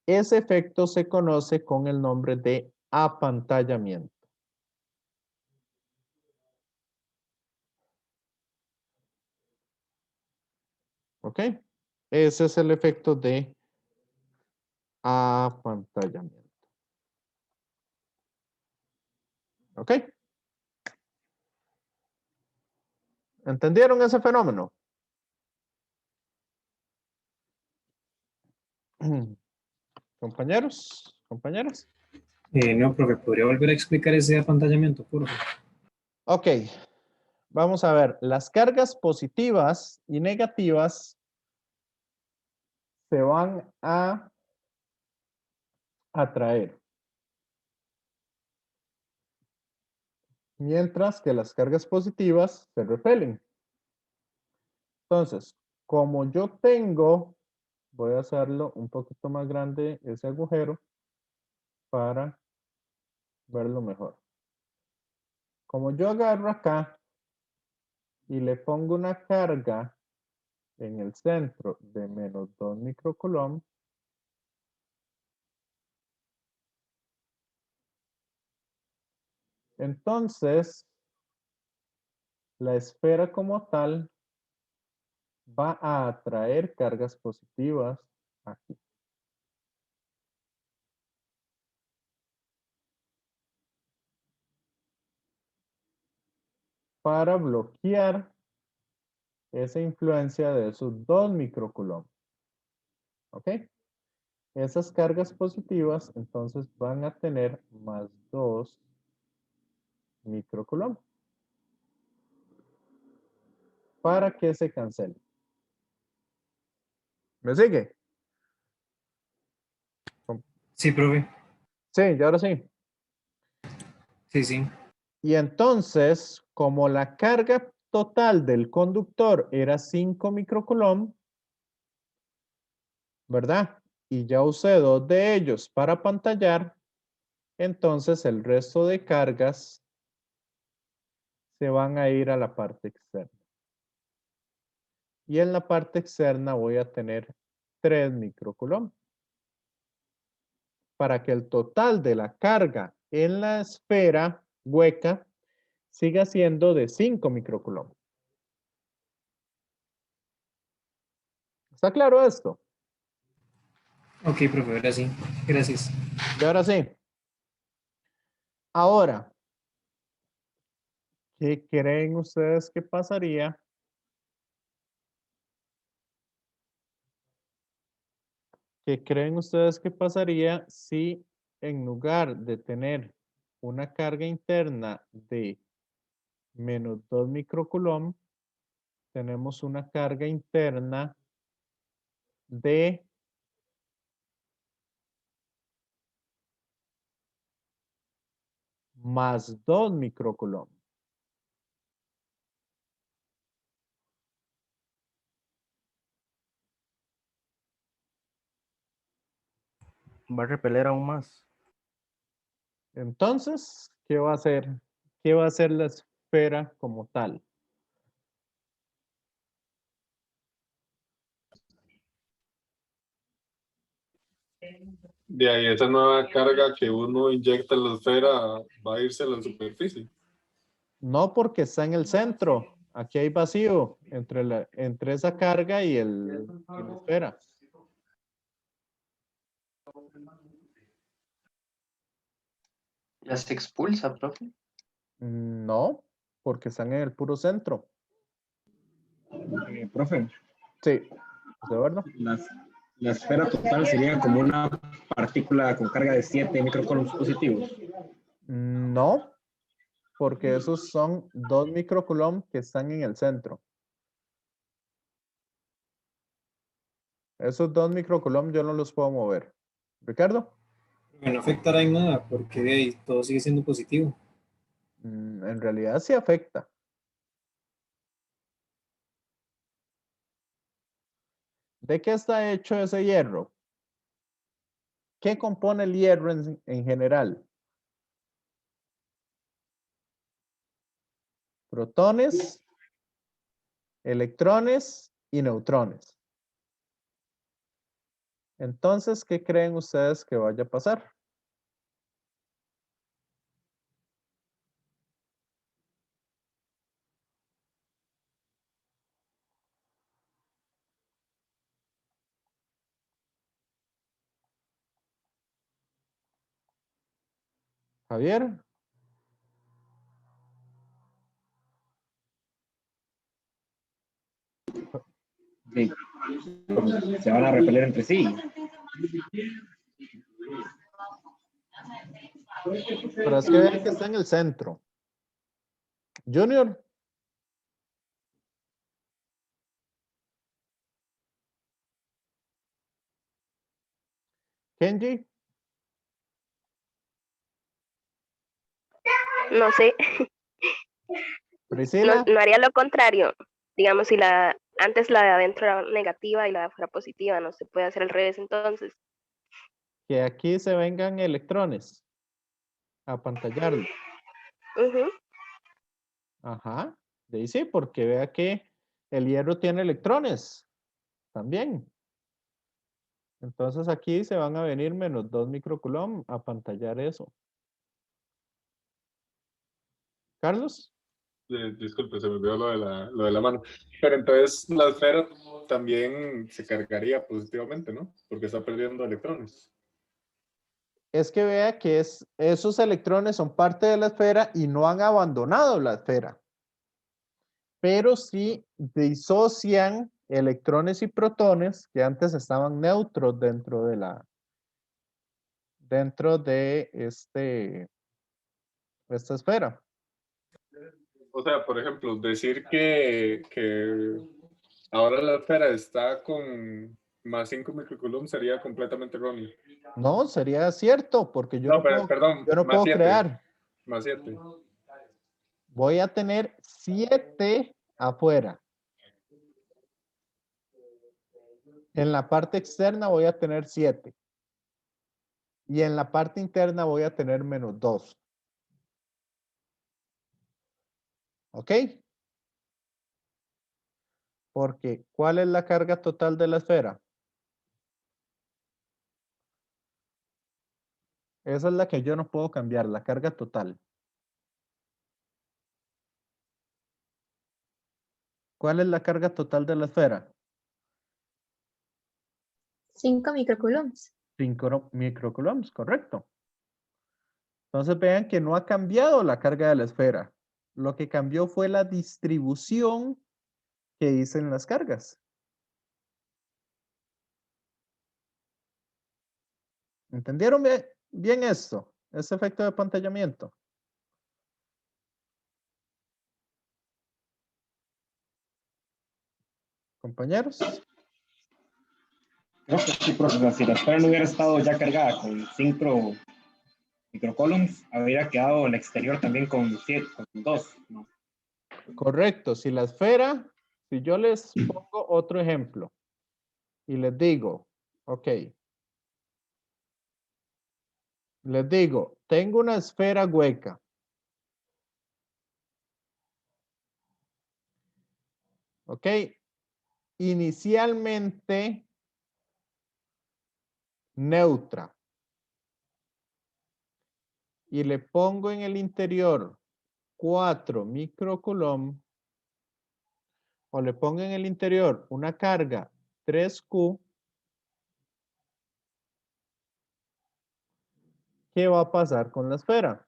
ese efecto se conoce con el nombre de apantallamiento. ¿Ok? Ese es el efecto de apantallamiento. ¿Ok? ¿Entendieron ese fenómeno? Compañeros, compañeras.
No, profe, ¿podría volver a explicar ese apantallamiento, por favor?
Ok, vamos a ver. Las cargas positivas y negativas se van a atraer. Mientras que las cargas positivas se repelen. Entonces, como yo tengo, voy a hacerlo un poquito más grande ese agujero para verlo mejor. Como yo agarro acá y le pongo una carga en el centro de menos 2 microcoulomb, entonces la esfera como tal va a atraer cargas positivas aquí. Para bloquear esa influencia de esos 2 microcoulomb. ¿Ok? Esas cargas positivas entonces van a tener más 2 microcoulomb. Para que se cancele. ¿Me sigue?
Sí, profe.
Sí, y ahora sí.
Sí, sí.
Y entonces, como la carga total del conductor era 5 microcoulomb, ¿verdad? Y ya usé 2 de ellos para pantallar, entonces el resto de cargas se van a ir a la parte externa. Y en la parte externa voy a tener 3 microcoulomb. Para que el total de la carga en la esfera hueca siga siendo de 5 microcoulomb. ¿Está claro esto?
Ok, profe, ahora sí. Gracias.
Y ahora sí. Ahora, ¿qué creen ustedes que pasaría? ¿Qué creen ustedes que pasaría si en lugar de tener una carga interna de menos 2 microcoulomb, tenemos una carga interna de más 2 microcoulomb?
Va a repeler aún más.
Entonces, ¿qué va a hacer? ¿Qué va a hacer la esfera como tal?
De ahí esa nueva carga que uno inyecta en la esfera va a irse a la superficie.
No, porque está en el centro. Aquí hay vacío entre esa carga y la esfera.
Ya se expulsa, profe.
No, porque están en el puro centro.
Profe,
Sí, ¿de verdad?
la esfera total sería como una partícula con carga de 7 microcoulombs positivos.
No, porque esos son 2 microcoulomb que están en el centro. Esos 2 microcoulomb yo no los puedo mover. ¿Ricardo?
No afectará en nada porque ahí todo sigue siendo positivo.
En realidad sí afecta. ¿De qué está hecho ese hierro? ¿Qué compone el hierro en general? Protones, electrones y neutrones. Entonces, ¿qué creen ustedes que vaya a pasar? Javier.
Sí. Se van a repeler entre sí.
Pero es que vean que está en el centro. Junior. Kenji.
No sé.
Priscila.
No haría lo contrario. Digamos, si antes la de adentro era negativa y la de afuera positiva, no se puede hacer al revés entonces.
Que aquí se vengan electrones a pantallarlo. Ajá. De ahí sí, porque vea que el hierro tiene electrones también. Entonces aquí se van a venir menos 2 microcoulomb a pantallar eso. Carlos.
Disculpe, se me olvidó lo de la mano. Pero entonces la esfera también se cargaría positivamente, ¿no? Porque está perdiendo electrones.
Es que vea que esos electrones son parte de la esfera y no han abandonado la esfera. Pero sí disocian electrones y protones que antes estaban neutros dentro de esta esfera.
O sea, por ejemplo, decir que ahora la esfera está con más 5 microcoulomb sería completamente erróneo.
No, sería cierto, porque yo
No,
no
pero,
puedo,
perdón,
yo no
más
puedo
7.
crear.
Más 7.
Voy a tener 7 afuera. En la parte externa voy a tener 7. Y en la parte interna voy a tener menos 2. ¿Ok? Porque, ¿cuál es la carga total de la esfera? Esa es la que yo no puedo cambiar, la carga total. ¿Cuál es la carga total de la esfera?
5 microcoulombs.
5 microcoulombs, correcto. Entonces vean que no ha cambiado la carga de la esfera. Lo que cambió fue la distribución que hice en las cargas. ¿Entendieron bien esto? Ese efecto de pantallamiento. Compañeros.
Creo que sí, profesor. Si la esfera no hubiera estado ya cargada con 5 microcolumns, habría quedado el exterior también con 2, ¿no?
Correcto. Si la esfera, si yo les pongo otro ejemplo y les digo, ok, les digo, tengo una esfera hueca. Ok, inicialmente neutra. Y le pongo en el interior 4 microcoulomb o le pongo en el interior una carga 3Q, ¿qué va a pasar con la esfera?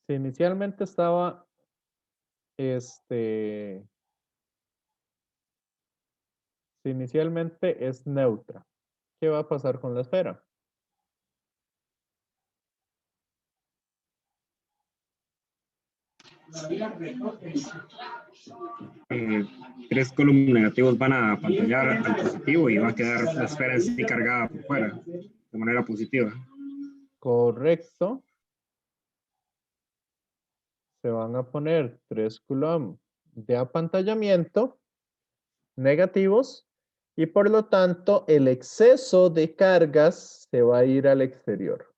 Si inicialmente estaba, si inicialmente es neutra, ¿qué va a pasar con la esfera?
3 columnas negativos van a pantallar al positivo y va a quedar la esfera en sí cargada por fuera de manera positiva.
Correcto. Se van a poner 3 coulomb de apantallamiento negativos y por lo tanto el exceso de cargas se va a ir al exterior.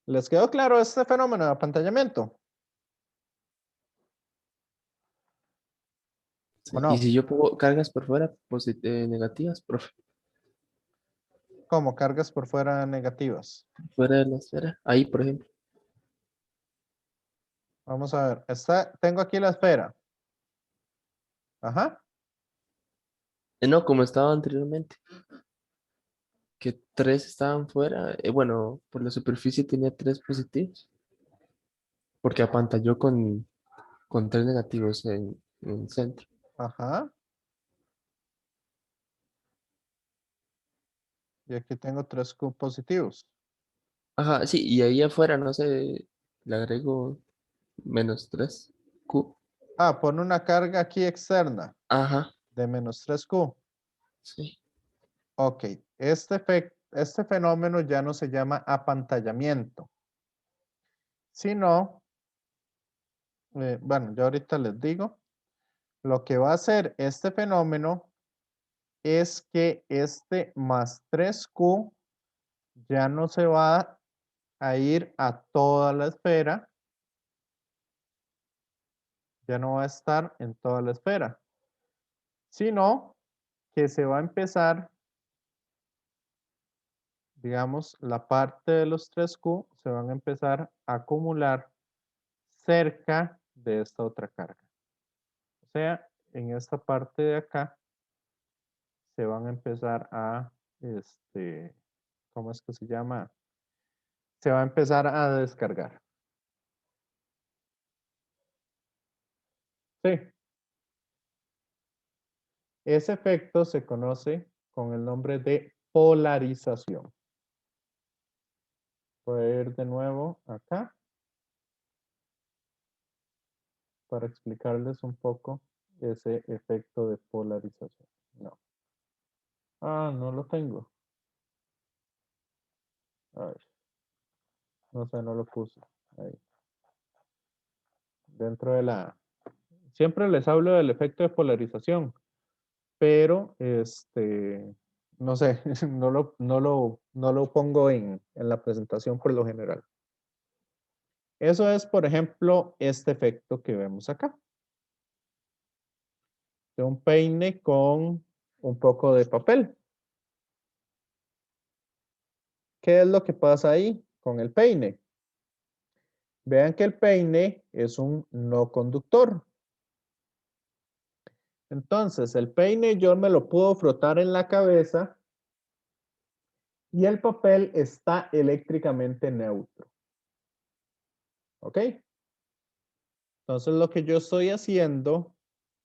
¿Les quedó claro este fenómeno de apantallamiento? ¿O no?
Y si yo pongo cargas por fuera negativas, profe,
¿Cómo? Cargas por fuera negativas.
fuera de la esfera, ahí por ejemplo.
Vamos a ver. Tengo aquí la esfera. Ajá.
No, como estaba anteriormente, que 3 estaban fuera. Bueno, por la superficie tenía 3 positivos, porque apantalló con 3 negativos en el centro.
Ajá. Y aquí tengo 3 Q positivos.
Ajá, sí, y ahí afuera, no sé, le agrego -3 Q.
Ah, pone una carga aquí externa
Ajá,
de -3 Q.
sí.
Ok, este fenómeno ya no se llama apantallamiento, sino, bueno, yo ahorita les digo, lo que va a hacer este fenómeno es que este más 3Q ya no se va a ir a toda la esfera, ya no va a estar en toda la esfera, sino que se va a empezar, digamos, la parte de los 3Q se van a empezar a acumular cerca de esta otra carga. O sea, en esta parte de acá se van a empezar a, ¿cómo es que se llama? Se va a empezar a descargar. Sí. Ese efecto se conoce con el nombre de polarización. Voy a ir de nuevo acá para explicarles un poco ese efecto de polarización. No. Ah, no lo tengo. A ver. No sé, no lo puse. Ahí. Dentro de la... Siempre les hablo del efecto de polarización, pero no sé, no lo pongo en la presentación por lo general. Eso es, por ejemplo, este efecto que vemos acá. De un peine con un poco de papel. ¿Qué es lo que pasa ahí con el peine? Vean que el peine es un no conductor. Entonces, el peine yo me lo puedo frotar en la cabeza y el papel está eléctricamente neutro. ¿Ok? Entonces, lo que yo estoy haciendo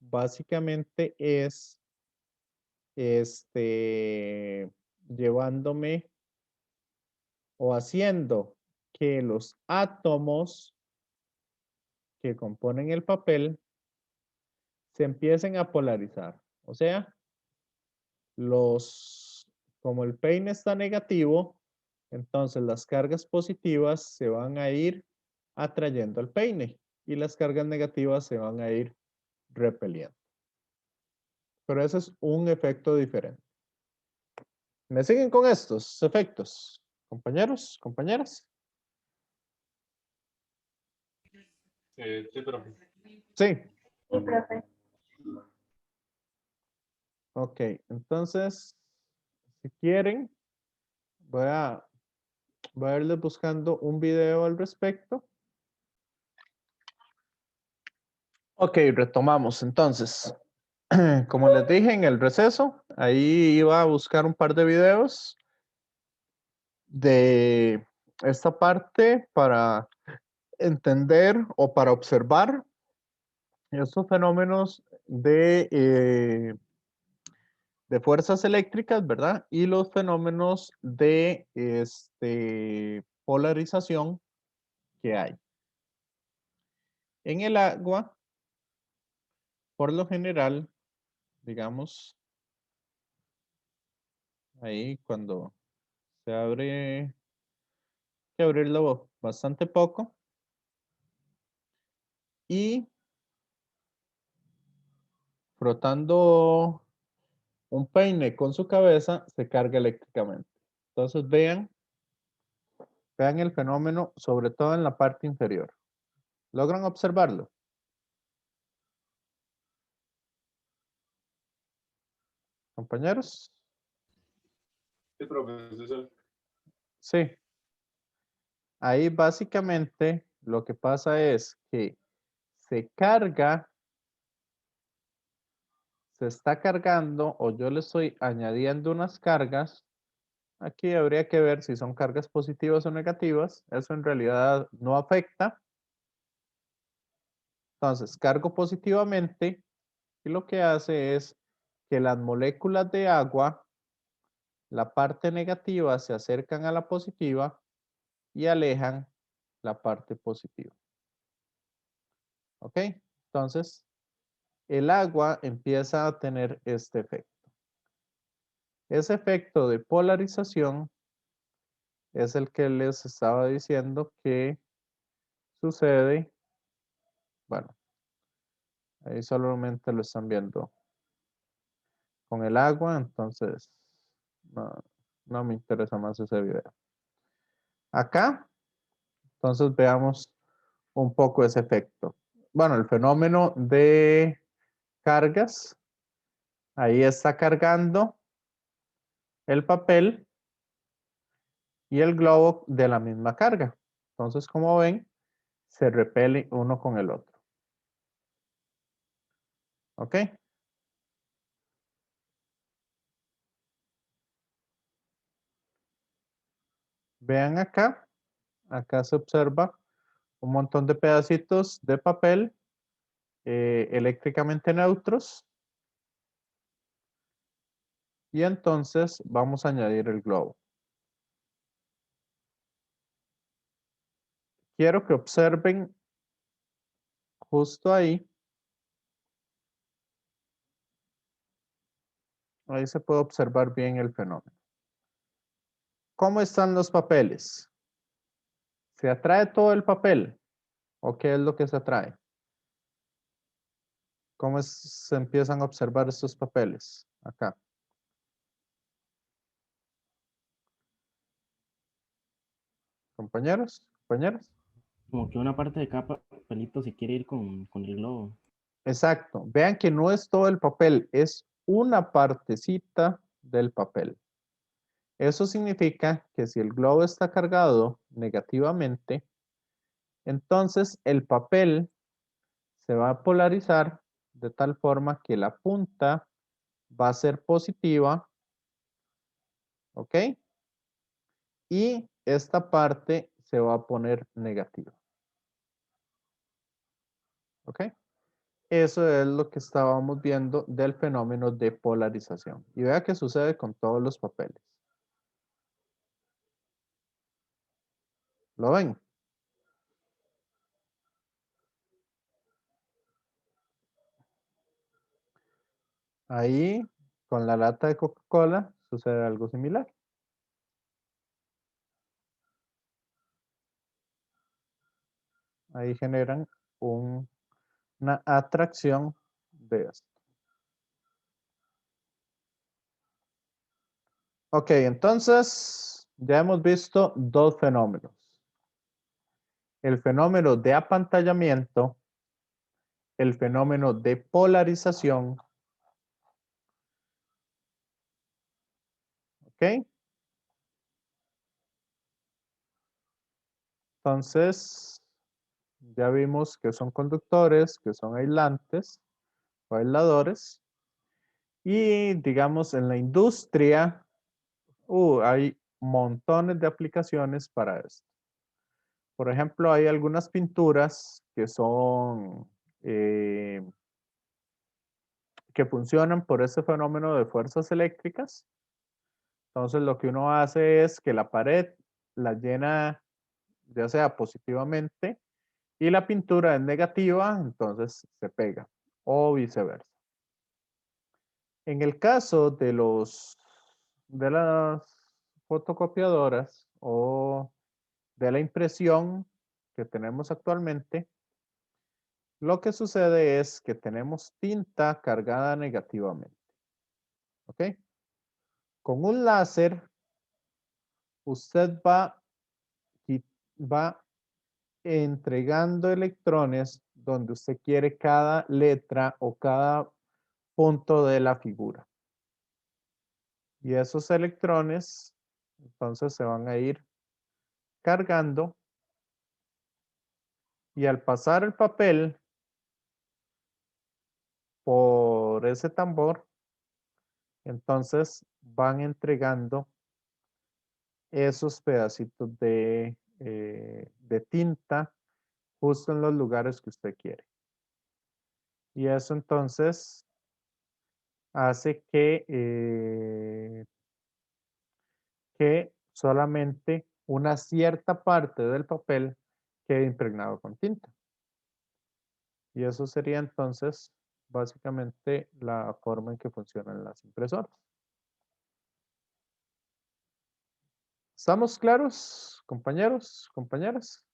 básicamente es llevándome o haciendo que los átomos que componen el papel se empiecen a polarizar. O sea, como el peine está negativo, entonces las cargas positivas se van a ir atrayendo al peine y las cargas negativas se van a ir repeliendo. Pero ese es un efecto diferente. ¿Me siguen con estos efectos, compañeros, compañeras?
Sí, profe.
Sí.
Sí, profe.
Ok, entonces, si quieren, voy a irles buscando un video al respecto. Ok, retomamos entonces. Como les dije en el receso, ahí iba a buscar un par de videos de esta parte para entender o para observar estos fenómenos de fuerzas eléctricas, ¿verdad? Y los fenómenos de polarización que hay. En el agua, por lo general, digamos, ahí cuando se abre, hay que abrirlo bastante poco. Y frotando un peine con su cabeza, se carga eléctricamente. Entonces vean el fenómeno, sobre todo en la parte inferior. ¿Logran observarlo? Compañeros.
Sí, profesor.
Sí. Ahí básicamente lo que pasa es que se carga, se está cargando o yo le estoy añadiendo unas cargas. Aquí habría que ver si son cargas positivas o negativas. Eso en realidad no afecta. Entonces, cargo positivamente y lo que hace es que las moléculas de agua, la parte negativa se acercan a la positiva y alejan la parte positiva. ¿Ok? Entonces, el agua empieza a tener este efecto. Ese efecto de polarización es el que les estaba diciendo que sucede. Bueno, ahí solamente lo están viendo con el agua, entonces no me interesa más ese video. Acá, entonces veamos un poco ese efecto. Bueno, el fenómeno de cargas, ahí está cargando el papel y el globo de la misma carga. Entonces, como ven, se repele uno con el otro. ¿Ok? Vean acá, acá se observa un montón de pedacitos de papel eléctricamente neutros. Y entonces vamos a añadir el globo. Quiero que observen justo ahí. Ahí se puede observar bien el fenómeno. ¿Cómo están los papeles? ¿Se atrae todo el papel? ¿O qué es lo que se atrae? ¿Cómo se empiezan a observar estos papeles? Acá. Compañeros, compañeras.
Como que una parte de cada papelito se quiere ir con el globo.
Exacto. Vean que no es todo el papel, es una partecita del papel. Eso significa que si el globo está cargado negativamente, entonces el papel se va a polarizar de tal forma que la punta va a ser positiva, ¿ok? Y esta parte se va a poner negativa, ¿ok? Eso es lo que estábamos viendo del fenómeno de polarización. Y vea que sucede con todos los papeles. ¿Lo ven? Ahí, con la lata de Coca-Cola, sucede algo similar. Ahí generan una atracción de esto. Ok, entonces ya hemos visto dos fenómenos. El fenómeno de apantallamiento, el fenómeno de polarización. ¿Ok? Entonces, ya vimos que son conductores, que son aislantes o aisladores. Y digamos en la industria, hay montones de aplicaciones para esto. Por ejemplo, hay algunas pinturas que son, que funcionan por ese fenómeno de fuerzas eléctricas. Entonces, lo que uno hace es que la pared la llena, ya sea positivamente, y la pintura es negativa, entonces se pega, o viceversa. En el caso de las fotocopiadoras o de la impresión que tenemos actualmente, lo que sucede es que tenemos tinta cargada negativamente. ¿Ok? Con un láser, usted va entregando electrones donde usted quiere cada letra o cada punto de la figura. Y esos electrones, entonces se van a ir cargando Y al pasar el papel por ese tambor, entonces van entregando esos pedacitos de tinta justo en los lugares que usted quiere. Y eso entonces hace que solamente una cierta parte del papel quede impregnado con tinta. Y eso sería entonces básicamente la forma en que funcionan las impresoras. ¿Estamos claros, compañeros, compañeras?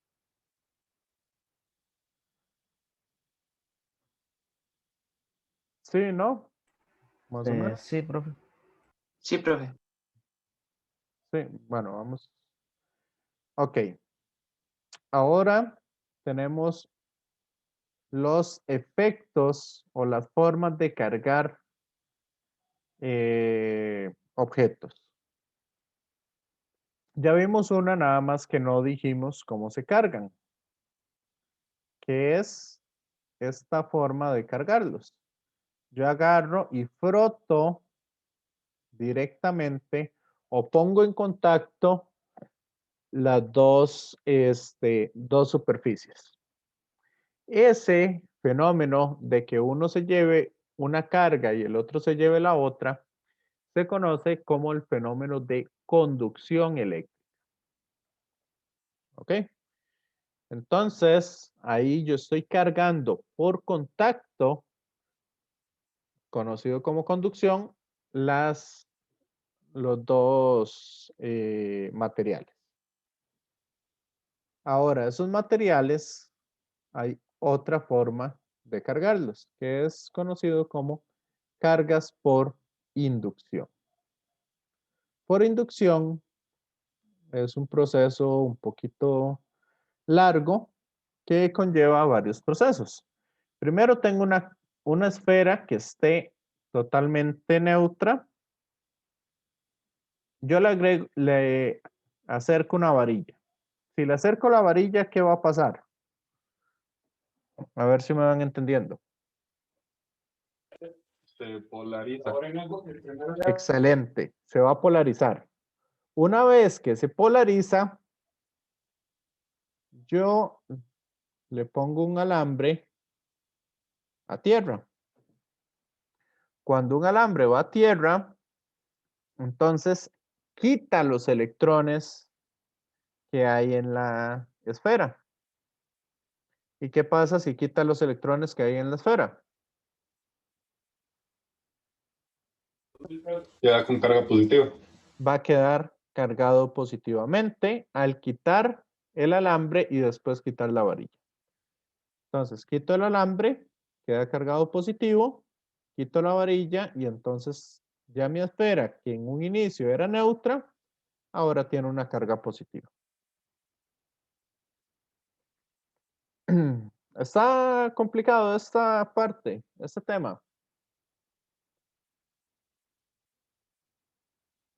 Sí, ¿no? Más o menos.
Sí, profe.
Sí, profe.
Sí, bueno, vamos. Ok. Ahora tenemos los efectos o las formas de cargar objetos. Ya vimos una nada más que no dijimos cómo se cargan, que es esta forma de cargarlos. Yo agarro y froto directamente o pongo en contacto las dos superficies. Ese fenómeno de que uno se lleve una carga y el otro se lleve la otra se conoce como el fenómeno de conducción eléctrica. ¿Ok? Entonces, ahí yo estoy cargando por contacto, conocido como conducción, los dos materiales. Ahora, esos materiales, hay otra forma de cargarlos, que es conocido como cargas por inducción. Por inducción es un proceso un poquito largo que conlleva varios procesos. Primero tengo una esfera que esté totalmente neutra. Yo le acerco una varilla. Si le acerco la varilla, ¿qué va a pasar? A ver si me van entendiendo.
Se polariza.
Excelente. Se va a polarizar. Una vez que se polariza, yo le pongo un alambre a tierra. Cuando un alambre va a tierra, entonces quita los electrones que hay en la esfera. ¿Y qué pasa si quita los electrones que hay en la esfera?
Queda con carga positiva.
Va a quedar cargado positivamente al quitar el alambre y después quitar la varilla. Entonces, quito el alambre, queda cargado positivo, quito la varilla y entonces ya mi esfera, que en un inicio era neutra, ahora tiene una carga positiva. Está complicado esta parte, este tema.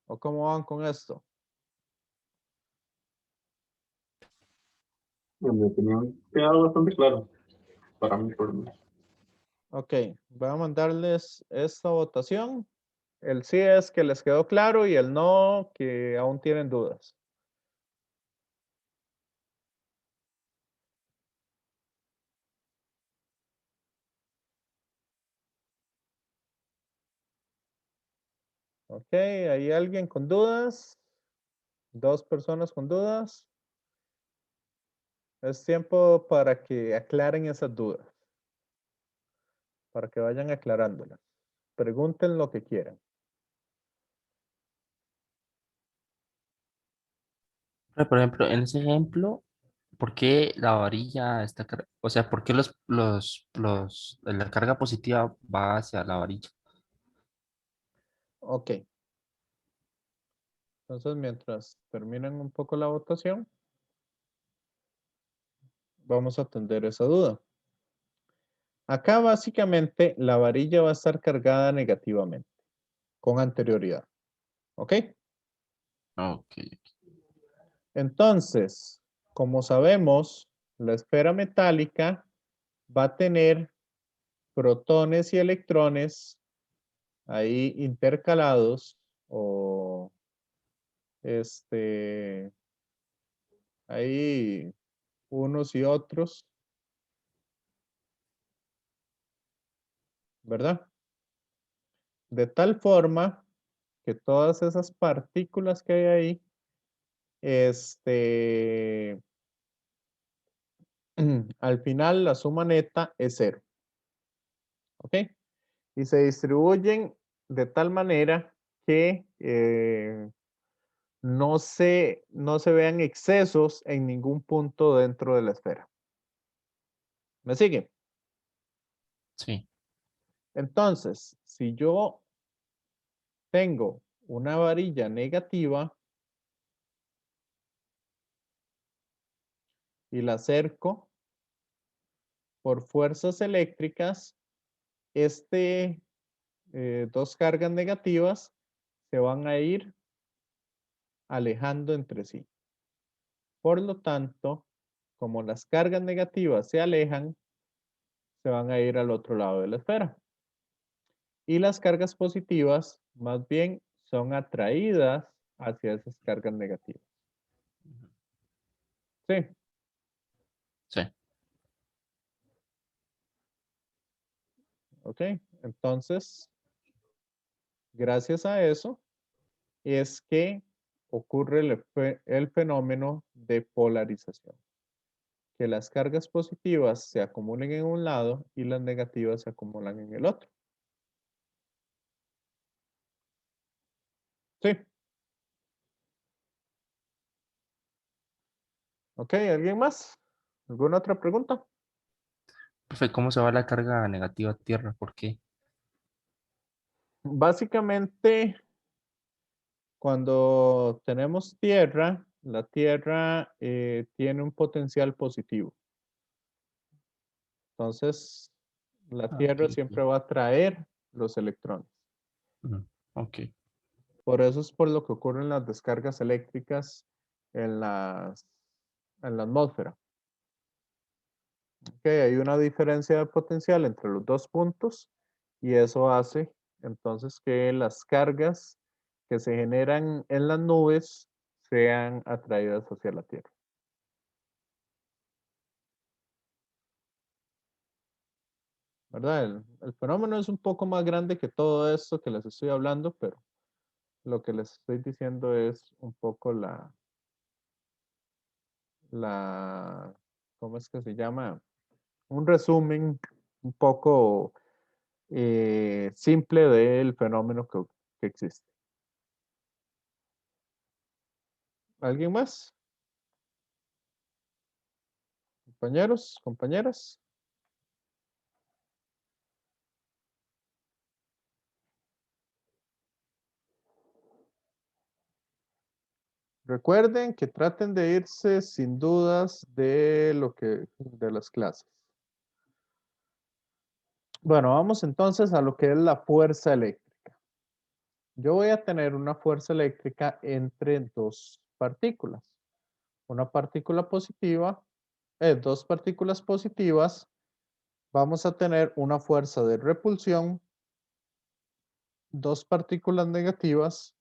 ¿O cómo van con esto?
En mi opinión, queda bastante claro. Para mí, por lo menos.
Ok, voy a mandarles esta votación. El sí es que les quedó claro y el no que aún tienen dudas. Ok, ¿hay alguien con dudas? ¿Dos personas con dudas? Es tiempo para que aclaren esas dudas. Para que vayan aclarándolas. Pregunten lo que quieran.
Por ejemplo, en ese ejemplo, ¿por qué la varilla está o sea, ¿por qué la carga positiva va hacia la varilla?
Ok. Entonces, mientras terminan un poco la votación, vamos a atender esa duda. Acá básicamente la varilla va a estar cargada negativamente, con anterioridad. ¿Ok?
Ok.
Entonces, como sabemos, la esfera metálica va a tener protones y electrones ahí intercalados o ahí unos y otros, ¿verdad? De tal forma que todas esas partículas que hay ahí, al final la suma neta es 0. ¿Ok? Y se distribuyen de tal manera que no se vean excesos en ningún punto dentro de la esfera. ¿Me sigue?
Sí.
Entonces, si yo tengo una varilla negativa y la acerco por fuerzas eléctricas, dos cargas negativas se van a ir alejando entre sí. Por lo tanto, como las cargas negativas se alejan, se van a ir al otro lado de la esfera. Y las cargas positivas, más bien, son atraídas hacia esas cargas negativas. Sí.
Sí.
Ok, entonces, gracias a eso, es que ocurre el fenómeno de polarización. Que las cargas positivas se acumulen en un lado y las negativas se acumulan en el otro. Sí. Ok, ¿alguien más? ¿Alguna otra pregunta?
Profe, ¿cómo se va la carga negativa a tierra? ¿Por qué?
Básicamente, cuando tenemos tierra, la tierra tiene un potencial positivo. Entonces, la
Ah,
tierra
ok.
siempre va a atraer los electrones.
Ok.
Por eso es por lo que ocurren las descargas eléctricas en la atmósfera. Ok, hay una diferencia de potencial entre los dos puntos y eso hace entonces que las cargas que se generan en las nubes sean atraídas hacia la Tierra. ¿Verdad? El fenómeno es un poco más grande que todo esto que les estoy hablando, pero lo que les estoy diciendo es un poco ¿cómo es que se llama? Un resumen un poco simple del fenómeno que existe. ¿Alguien más? Compañeros, compañeras. Recuerden que traten de irse sin dudas de las clases. Bueno, vamos entonces a lo que es la fuerza eléctrica. Yo voy a tener una fuerza eléctrica entre dos partículas. Una partícula positiva, dos partículas positivas. Vamos a tener una fuerza de repulsión. Dos partículas negativas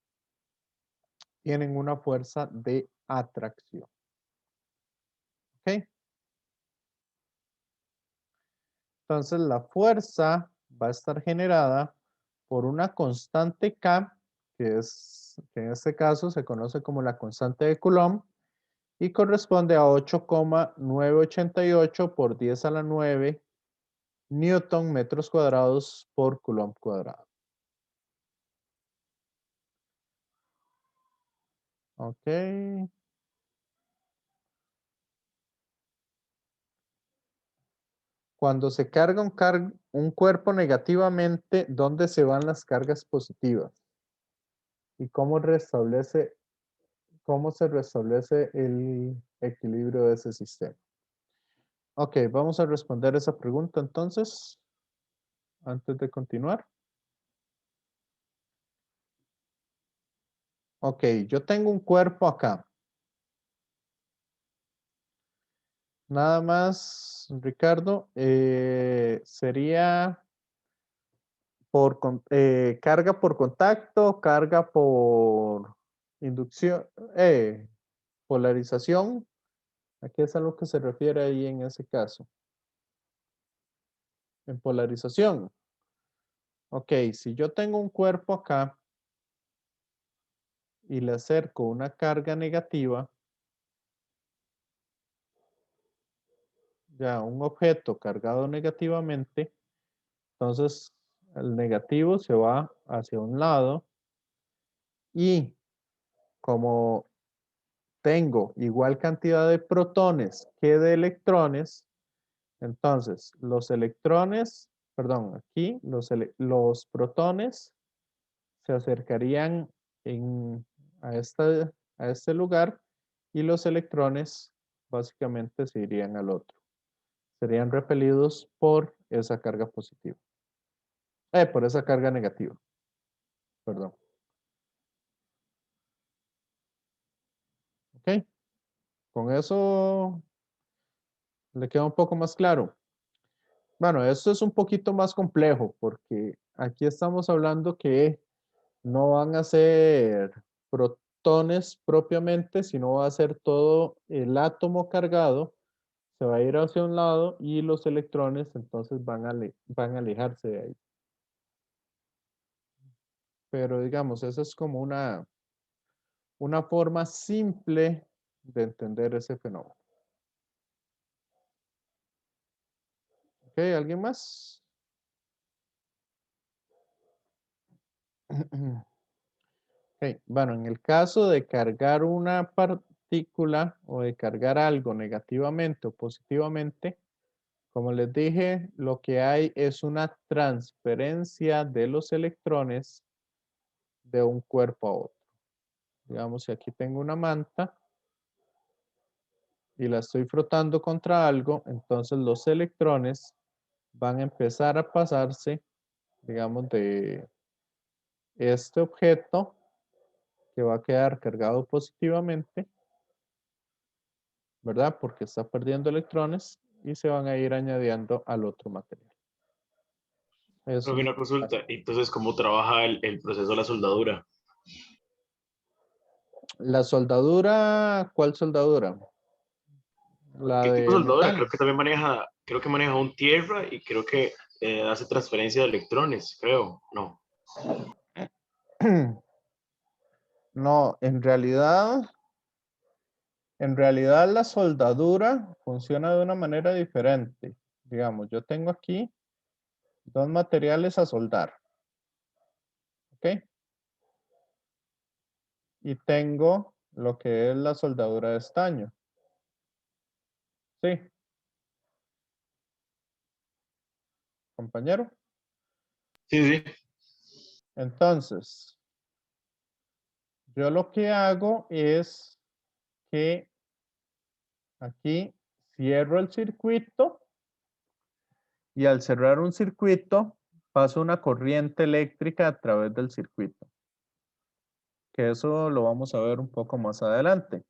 tienen una fuerza de atracción. ¿Ok? Entonces la fuerza va a estar generada por una constante K, que en este caso se conoce como la constante de Coulomb, y corresponde a 8,988 por 10 a la 9 Newton metros cuadrados por Coulomb cuadrado. Ok. Cuando se carga un cuerpo negativamente, ¿dónde se van las cargas positivas? ¿Y cómo se restablece el equilibrio de ese sistema? Ok, vamos a responder esa pregunta entonces, antes de continuar. Ok, yo tengo un cuerpo acá. Nada más, Ricardo, sería carga por contacto, carga por inducción, polarización. ¿A qué es a lo que se refiere ahí en ese caso? En polarización. Ok, si yo tengo un cuerpo acá y le acerco una carga negativa, ya un objeto cargado negativamente, entonces el negativo se va hacia un lado y como tengo igual cantidad de protones que de electrones, entonces los electrones, perdón, aquí los protones se acercarían a, a este lugar y los electrones básicamente se irían al otro. Serían repelidos por esa carga positiva. Por esa carga negativa. Perdón. Ok. Con eso le queda un poco más claro. Bueno, esto es un poquito más complejo porque aquí estamos hablando que no van a ser protones propiamente, sino va a ser todo el átomo cargado, se va a ir hacia un lado y los electrones entonces van a alejarse de ahí. Pero digamos, esa es como una forma simple de entender ese fenómeno. ¿Ok? ¿Alguien más? Ok, bueno, en el caso de cargar una partícula o de cargar algo negativamente o positivamente, como les dije, lo que hay es una transferencia de los electrones de un cuerpo a otro. Digamos, si aquí tengo una manta y la estoy frotando contra algo, entonces los electrones van a empezar a pasarse, digamos, de este objeto que va a quedar cargado positivamente, ¿verdad? Porque está perdiendo electrones y se van a ir añadiendo al otro material. Eso
Profe,
es
una consulta. Entonces, ¿cómo trabaja el proceso de la soldadura?
la soldadura. ¿Cuál soldadura? La
¿Qué tipo de
de
soldadura?
metal.
Creo que también maneja un tierra y creo que hace transferencia de electrones, creo. No.
No, en realidad la soldadura funciona de una manera diferente. Digamos, yo tengo aquí dos materiales a soldar. ¿Ok? Y tengo lo que es la soldadura de estaño. ¿Sí? Compañero.
Sí, sí.
Entonces, yo lo que hago es que aquí cierro el circuito y al cerrar un circuito paso una corriente eléctrica a través del circuito. Que eso lo vamos a ver un poco más adelante.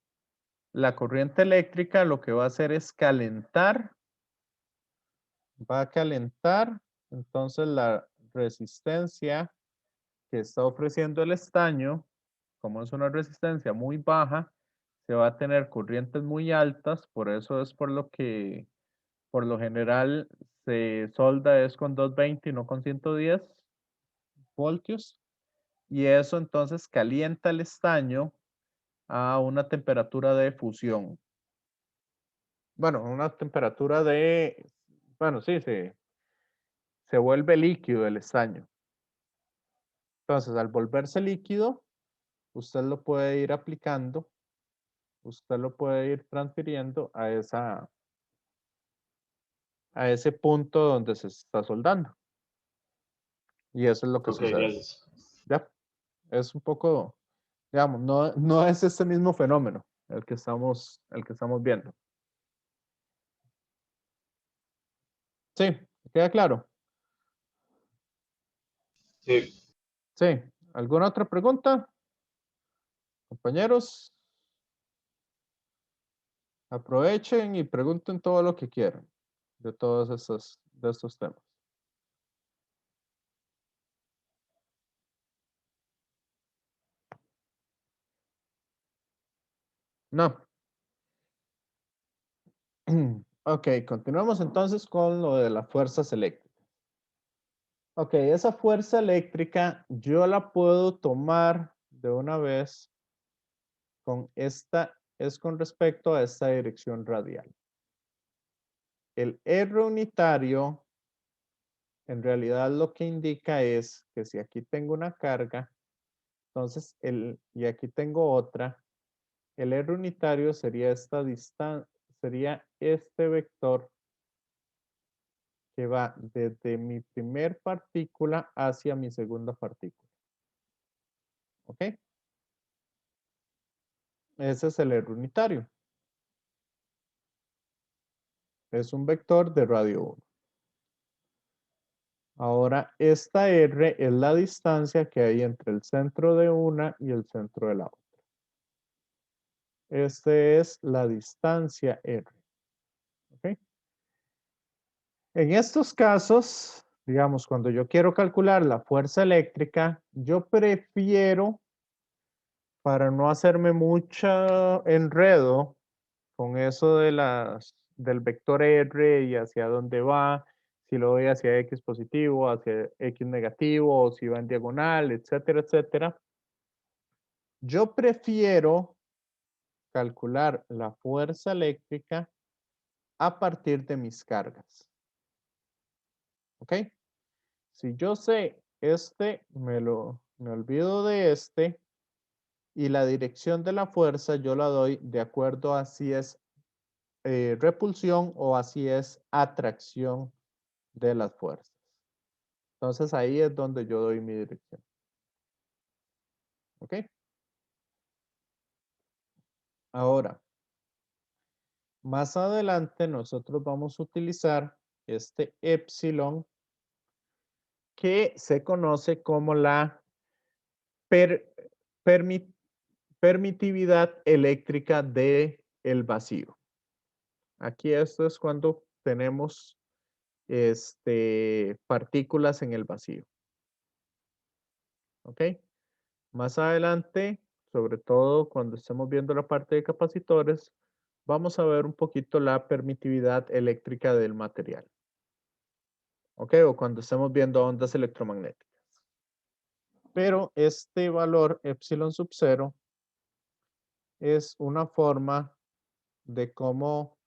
La corriente eléctrica lo que va a hacer es calentar, va a calentar, entonces la resistencia que está ofreciendo el estaño, como es una resistencia muy baja, se va a tener corrientes muy altas, por eso es por lo que por lo general se solda es con 220 y no con 110 voltios, y eso entonces calienta el estaño a una temperatura de fusión. Bueno, una temperatura bueno, sí, se vuelve líquido el estaño. Entonces, al volverse líquido, usted lo puede ir aplicando, usted lo puede ir transfiriendo a ese punto donde se está soldando. Y eso es lo que
Ok,
sucede.
gracias.
Ya, es un poco, digamos, no es este mismo fenómeno el que estamos viendo. Sí, ¿queda claro?
Sí.
Sí. ¿Alguna otra pregunta? Compañeros. Aprovechen y pregunten todo lo que quieran de todos estos temas. No. Ok, continuamos entonces con lo de las fuerzas eléctricas. Ok, esa fuerza eléctrica yo la puedo tomar de una vez con esta, es con respecto a esta dirección radial. El R unitario en realidad lo que indica es que si aquí tengo una carga, entonces y aquí tengo otra, el R unitario sería esta distancia, sería este vector que va desde mi primer partícula hacia mi segunda partícula. ¿Ok? Ese es el R unitario. Es un vector de radio 1. Ahora, esta R es la distancia que hay entre el centro de una y el centro de la otra. Esta es la distancia R. ¿Ok? En estos casos, digamos, cuando yo quiero calcular la fuerza eléctrica, yo prefiero, para no hacerme mucho enredo con eso de del vector R y hacia dónde va, si lo voy hacia X positivo, hacia X negativo, o si va en diagonal, etcétera, etcétera. Yo prefiero calcular la fuerza eléctrica a partir de mis cargas. ¿Ok? Si yo sé me olvido de y la dirección de la fuerza yo la doy de acuerdo a si es repulsión o así es atracción de las fuerzas. Entonces ahí es donde yo doy mi dirección. ¿Ok? Ahora, más adelante nosotros vamos a utilizar este epsilon que se conoce como la permitividad eléctrica del vacío. Aquí esto es cuando tenemos partículas en el vacío. ¿Ok? Más adelante, sobre todo cuando estemos viendo la parte de capacitores, vamos a ver un poquito la permitividad eléctrica del material. ¿Ok? O cuando estemos viendo ondas electromagnéticas. Pero este valor epsilon sub 0 es una forma de cómo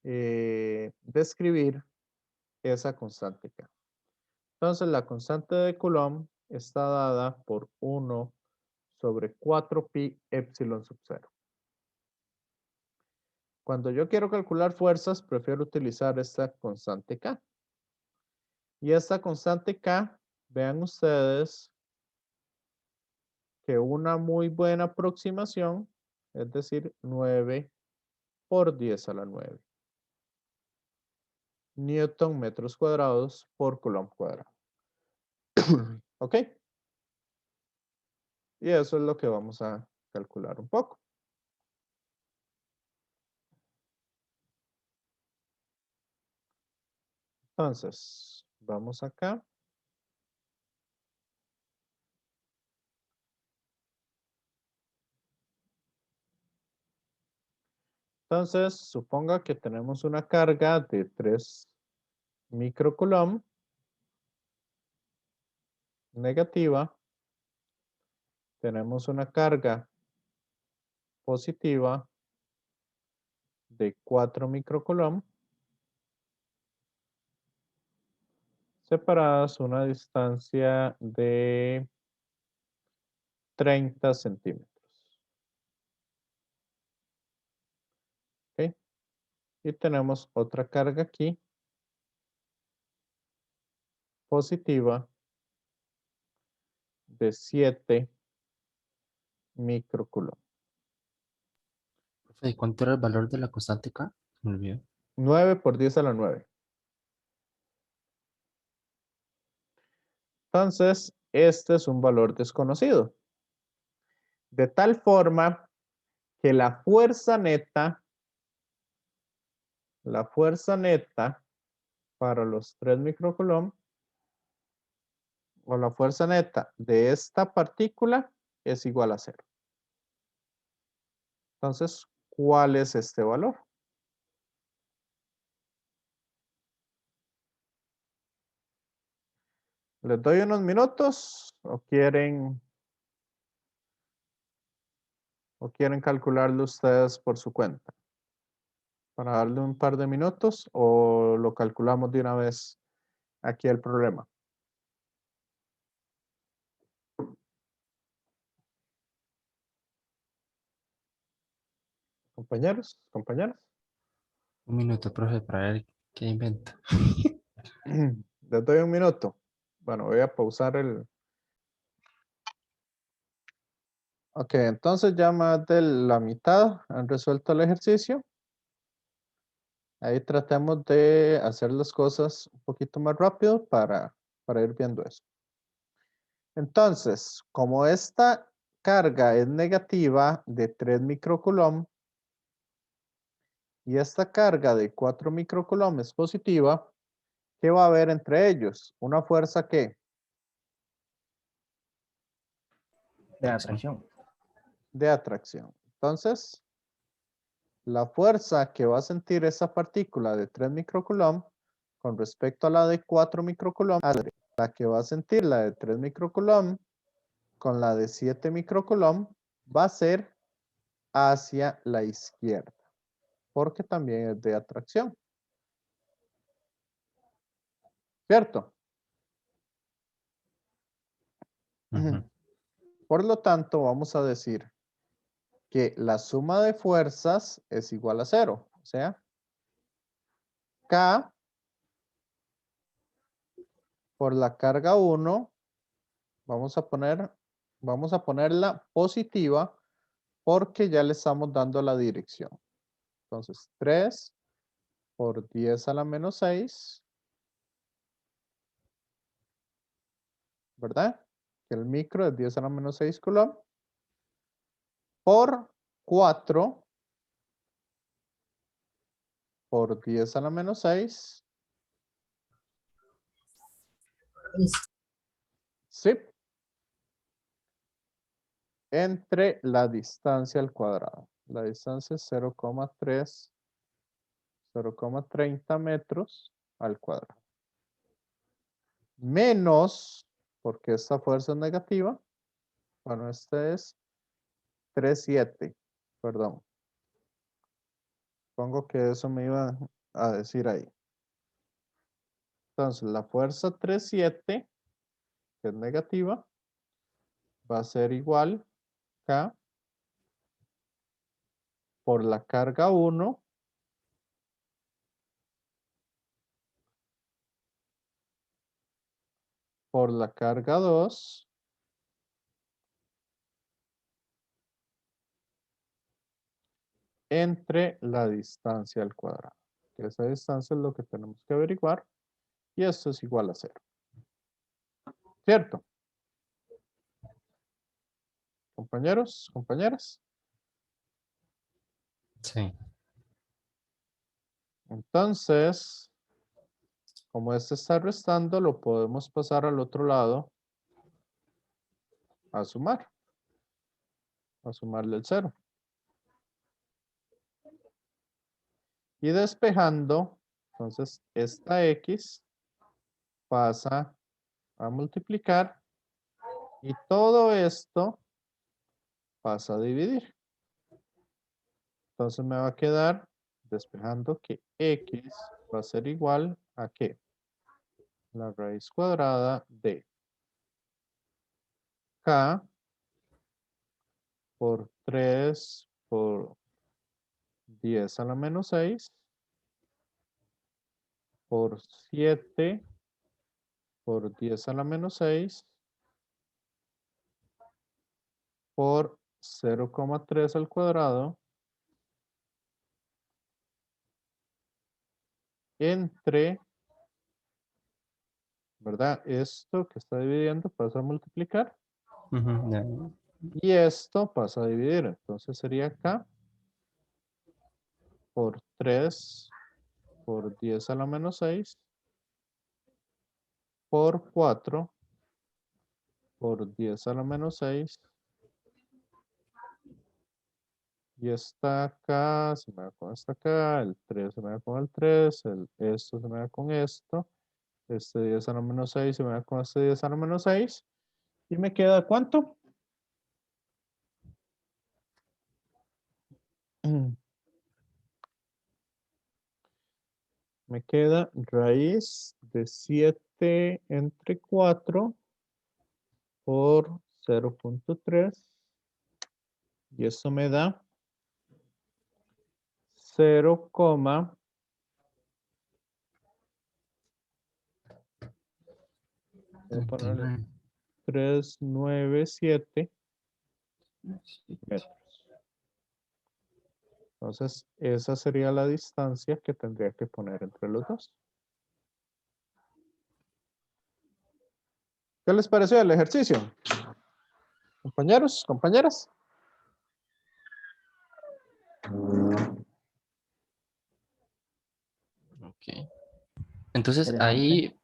describir esa constante K. Entonces, la constante de Coulomb está dada por 1 sobre 4pi epsilon sub 0. Cuando yo quiero calcular fuerzas, prefiero utilizar esta constante K. Y esta constante K, vean ustedes que una muy buena aproximación, es decir, 9 por 10 a la 9. Newton metros cuadrados por Coulomb cuadrado. ¿Ok? Y eso es lo que vamos a calcular un poco. Entonces, vamos acá. Entonces, suponga que tenemos una carga de 3 microcoulomb negativa. Tenemos una carga positiva de 4 microcoulomb separadas una distancia de 30 centímetros. ¿Ok? Y tenemos otra carga aquí positiva de 7 microcoulomb.
¿Y cuánto era el valor de la constante K? Me olvidó.
9 por 10 a la 9. Entonces, este es un valor desconocido. De tal forma que la fuerza neta la fuerza neta para los 3 microcoulomb o la fuerza neta de esta partícula es igual a 0. Entonces, ¿cuál es este valor? ¿Les doy unos minutos o quieren calcularlo ustedes por su cuenta? Para darle un par de minutos o lo calculamos de una vez aquí el problema. Compañeros, compañeras.
Un minuto, profe, para ver qué inventa.
Les doy un minuto. Bueno, voy a pausar el... Ok, entonces ya más de la mitad han resuelto el ejercicio. Ahí tratemos de hacer las cosas un poquito más rápido para ir viendo eso. Entonces, como esta carga es negativa de 3 microcoulomb y esta carga de 4 microcoulomb es positiva, ¿qué va a haber entre ellos? Una fuerza ¿qué?
De atracción.
De atracción. Entonces, la fuerza que va a sentir esa partícula de 3 microcoulomb con respecto a la de 4 microcoulomb, la que va a sentir la de 3 microcoulomb con la de 7 microcoulomb va a ser hacia la izquierda, porque también es de atracción. ¿Cierto? Por lo tanto, vamos a decir que la suma de fuerzas es igual a 0. O sea, K por la carga 1, vamos a ponerla positiva porque ya le estamos dando la dirección. Entonces, 3 por 10 a la menos 6, ¿verdad? Que el micro es 10 a la menos 6 coulomb, por 4 por 10 a la menos 6. Sí. Entre la distancia al cuadrado. La distancia es 0,30 metros al cuadrado. Menos, porque esta fuerza es negativa. Bueno, este es 3,7. Perdón. Supongo que eso me iba a decir ahí. Entonces, la fuerza 3,7, que es negativa, va a ser igual K por la carga 1 por la carga 2 entre la distancia al cuadrado. Que esa distancia es lo que tenemos que averiguar. Y esto es igual a 0. ¿Cierto? Compañeros, compañeras.
Sí.
Entonces, como este está restando, lo podemos pasar al otro lado a sumar. A sumarle el 0. Y despejando, entonces esta X pasa a multiplicar y todo esto pasa a dividir. Entonces me va a quedar despejando que X va a ser igual a ¿qué? La raíz cuadrada de K por 3 por 10 a la menos 6 por 7 por 10 a la menos 6 por 0,3 al cuadrado entre, ¿verdad? Esto que está dividiendo pasa a multiplicar. Y esto pasa a dividir. Entonces sería K por 3 por 10 a la menos 6 por 4 por 10 a la menos 6. Y esta acá se me da con esta acá, el 3 se me da con el 3, esto se me da con esto. Este 10 a la menos 6 se me da con este 10 a la menos 6. Y me queda ¿cuánto? Me queda raíz de 7 entre 4 por 0.3. Y eso me da 0, voy a ponerle 397 metros. Entonces, esa sería la distancia que tendría que poner entre los dos. ¿Qué les pareció el ejercicio? Compañeros, compañeras.
Ok. Entonces
Interesante.
ahí,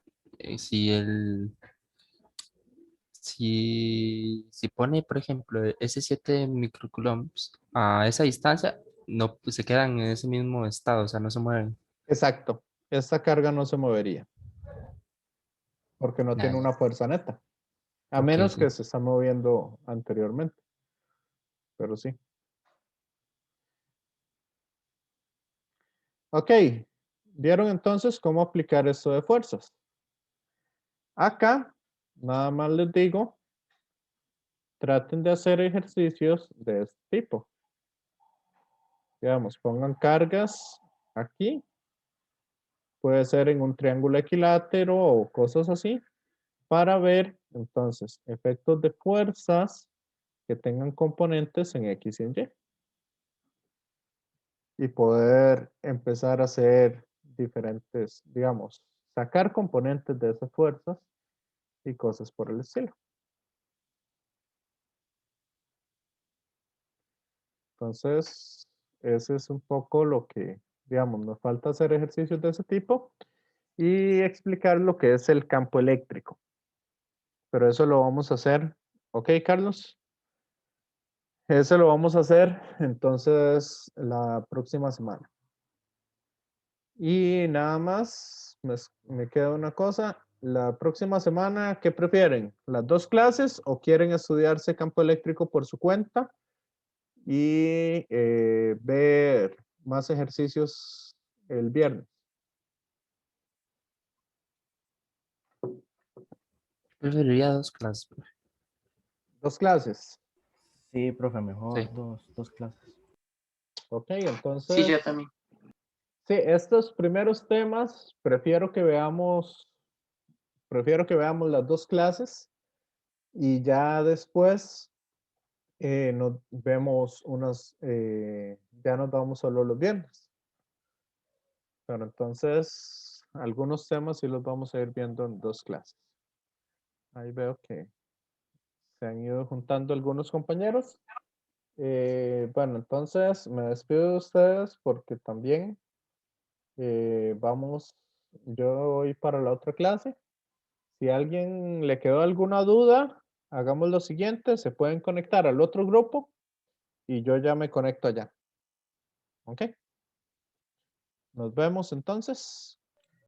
si pone, por ejemplo, ese 7 microcoulombs a esa distancia, no pues, se quedan en ese mismo estado, o sea, no se mueven.
Exacto. Esta carga no se movería. Porque no
Ya,
tiene
ya.
una fuerza neta. A
Ok,
menos
sí.
que se está moviendo anteriormente. Pero sí. Ok. ¿Vieron entonces cómo aplicar esto de fuerzas? Acá, nada más les digo, traten de hacer ejercicios de este tipo. Digamos, pongan cargas aquí. Puede ser en un triángulo equilátero o cosas así. Para ver, entonces, efectos de fuerzas que tengan componentes en X y en Y. Y poder empezar a hacer diferentes, digamos, sacar componentes de esas fuerzas y cosas por el estilo. Entonces, ese es un poco lo que, digamos, nos falta hacer ejercicios de ese tipo y explicar lo que es el campo eléctrico. Pero eso lo vamos a hacer, ¿ok, Carlos? Eso lo vamos a hacer entonces la próxima semana. Y nada más, me queda una cosa. La próxima semana, ¿qué prefieren? ¿Las dos clases o quieren estudiarse campo eléctrico por su cuenta y ver más ejercicios el viernes?
Preferiría 2 clases, profe.
Dos clases.
Sí, profe, mejor
Sí.
dos clases.
Ok,
Sí,
entonces,
yo también.
sí, estos primeros temas prefiero que veamos las dos clases y ya después nos vemos ya nos vamos solo los viernes. Pero entonces, algunos temas sí los vamos a ir viendo en dos clases. Ahí veo que se han ido juntando algunos compañeros. Bueno, entonces me despido de ustedes porque también yo voy para la otra clase. Si a alguien le quedó alguna duda, hagamos lo siguiente, se pueden conectar al otro grupo y yo ya me conecto allá. ¿Ok? Nos vemos entonces.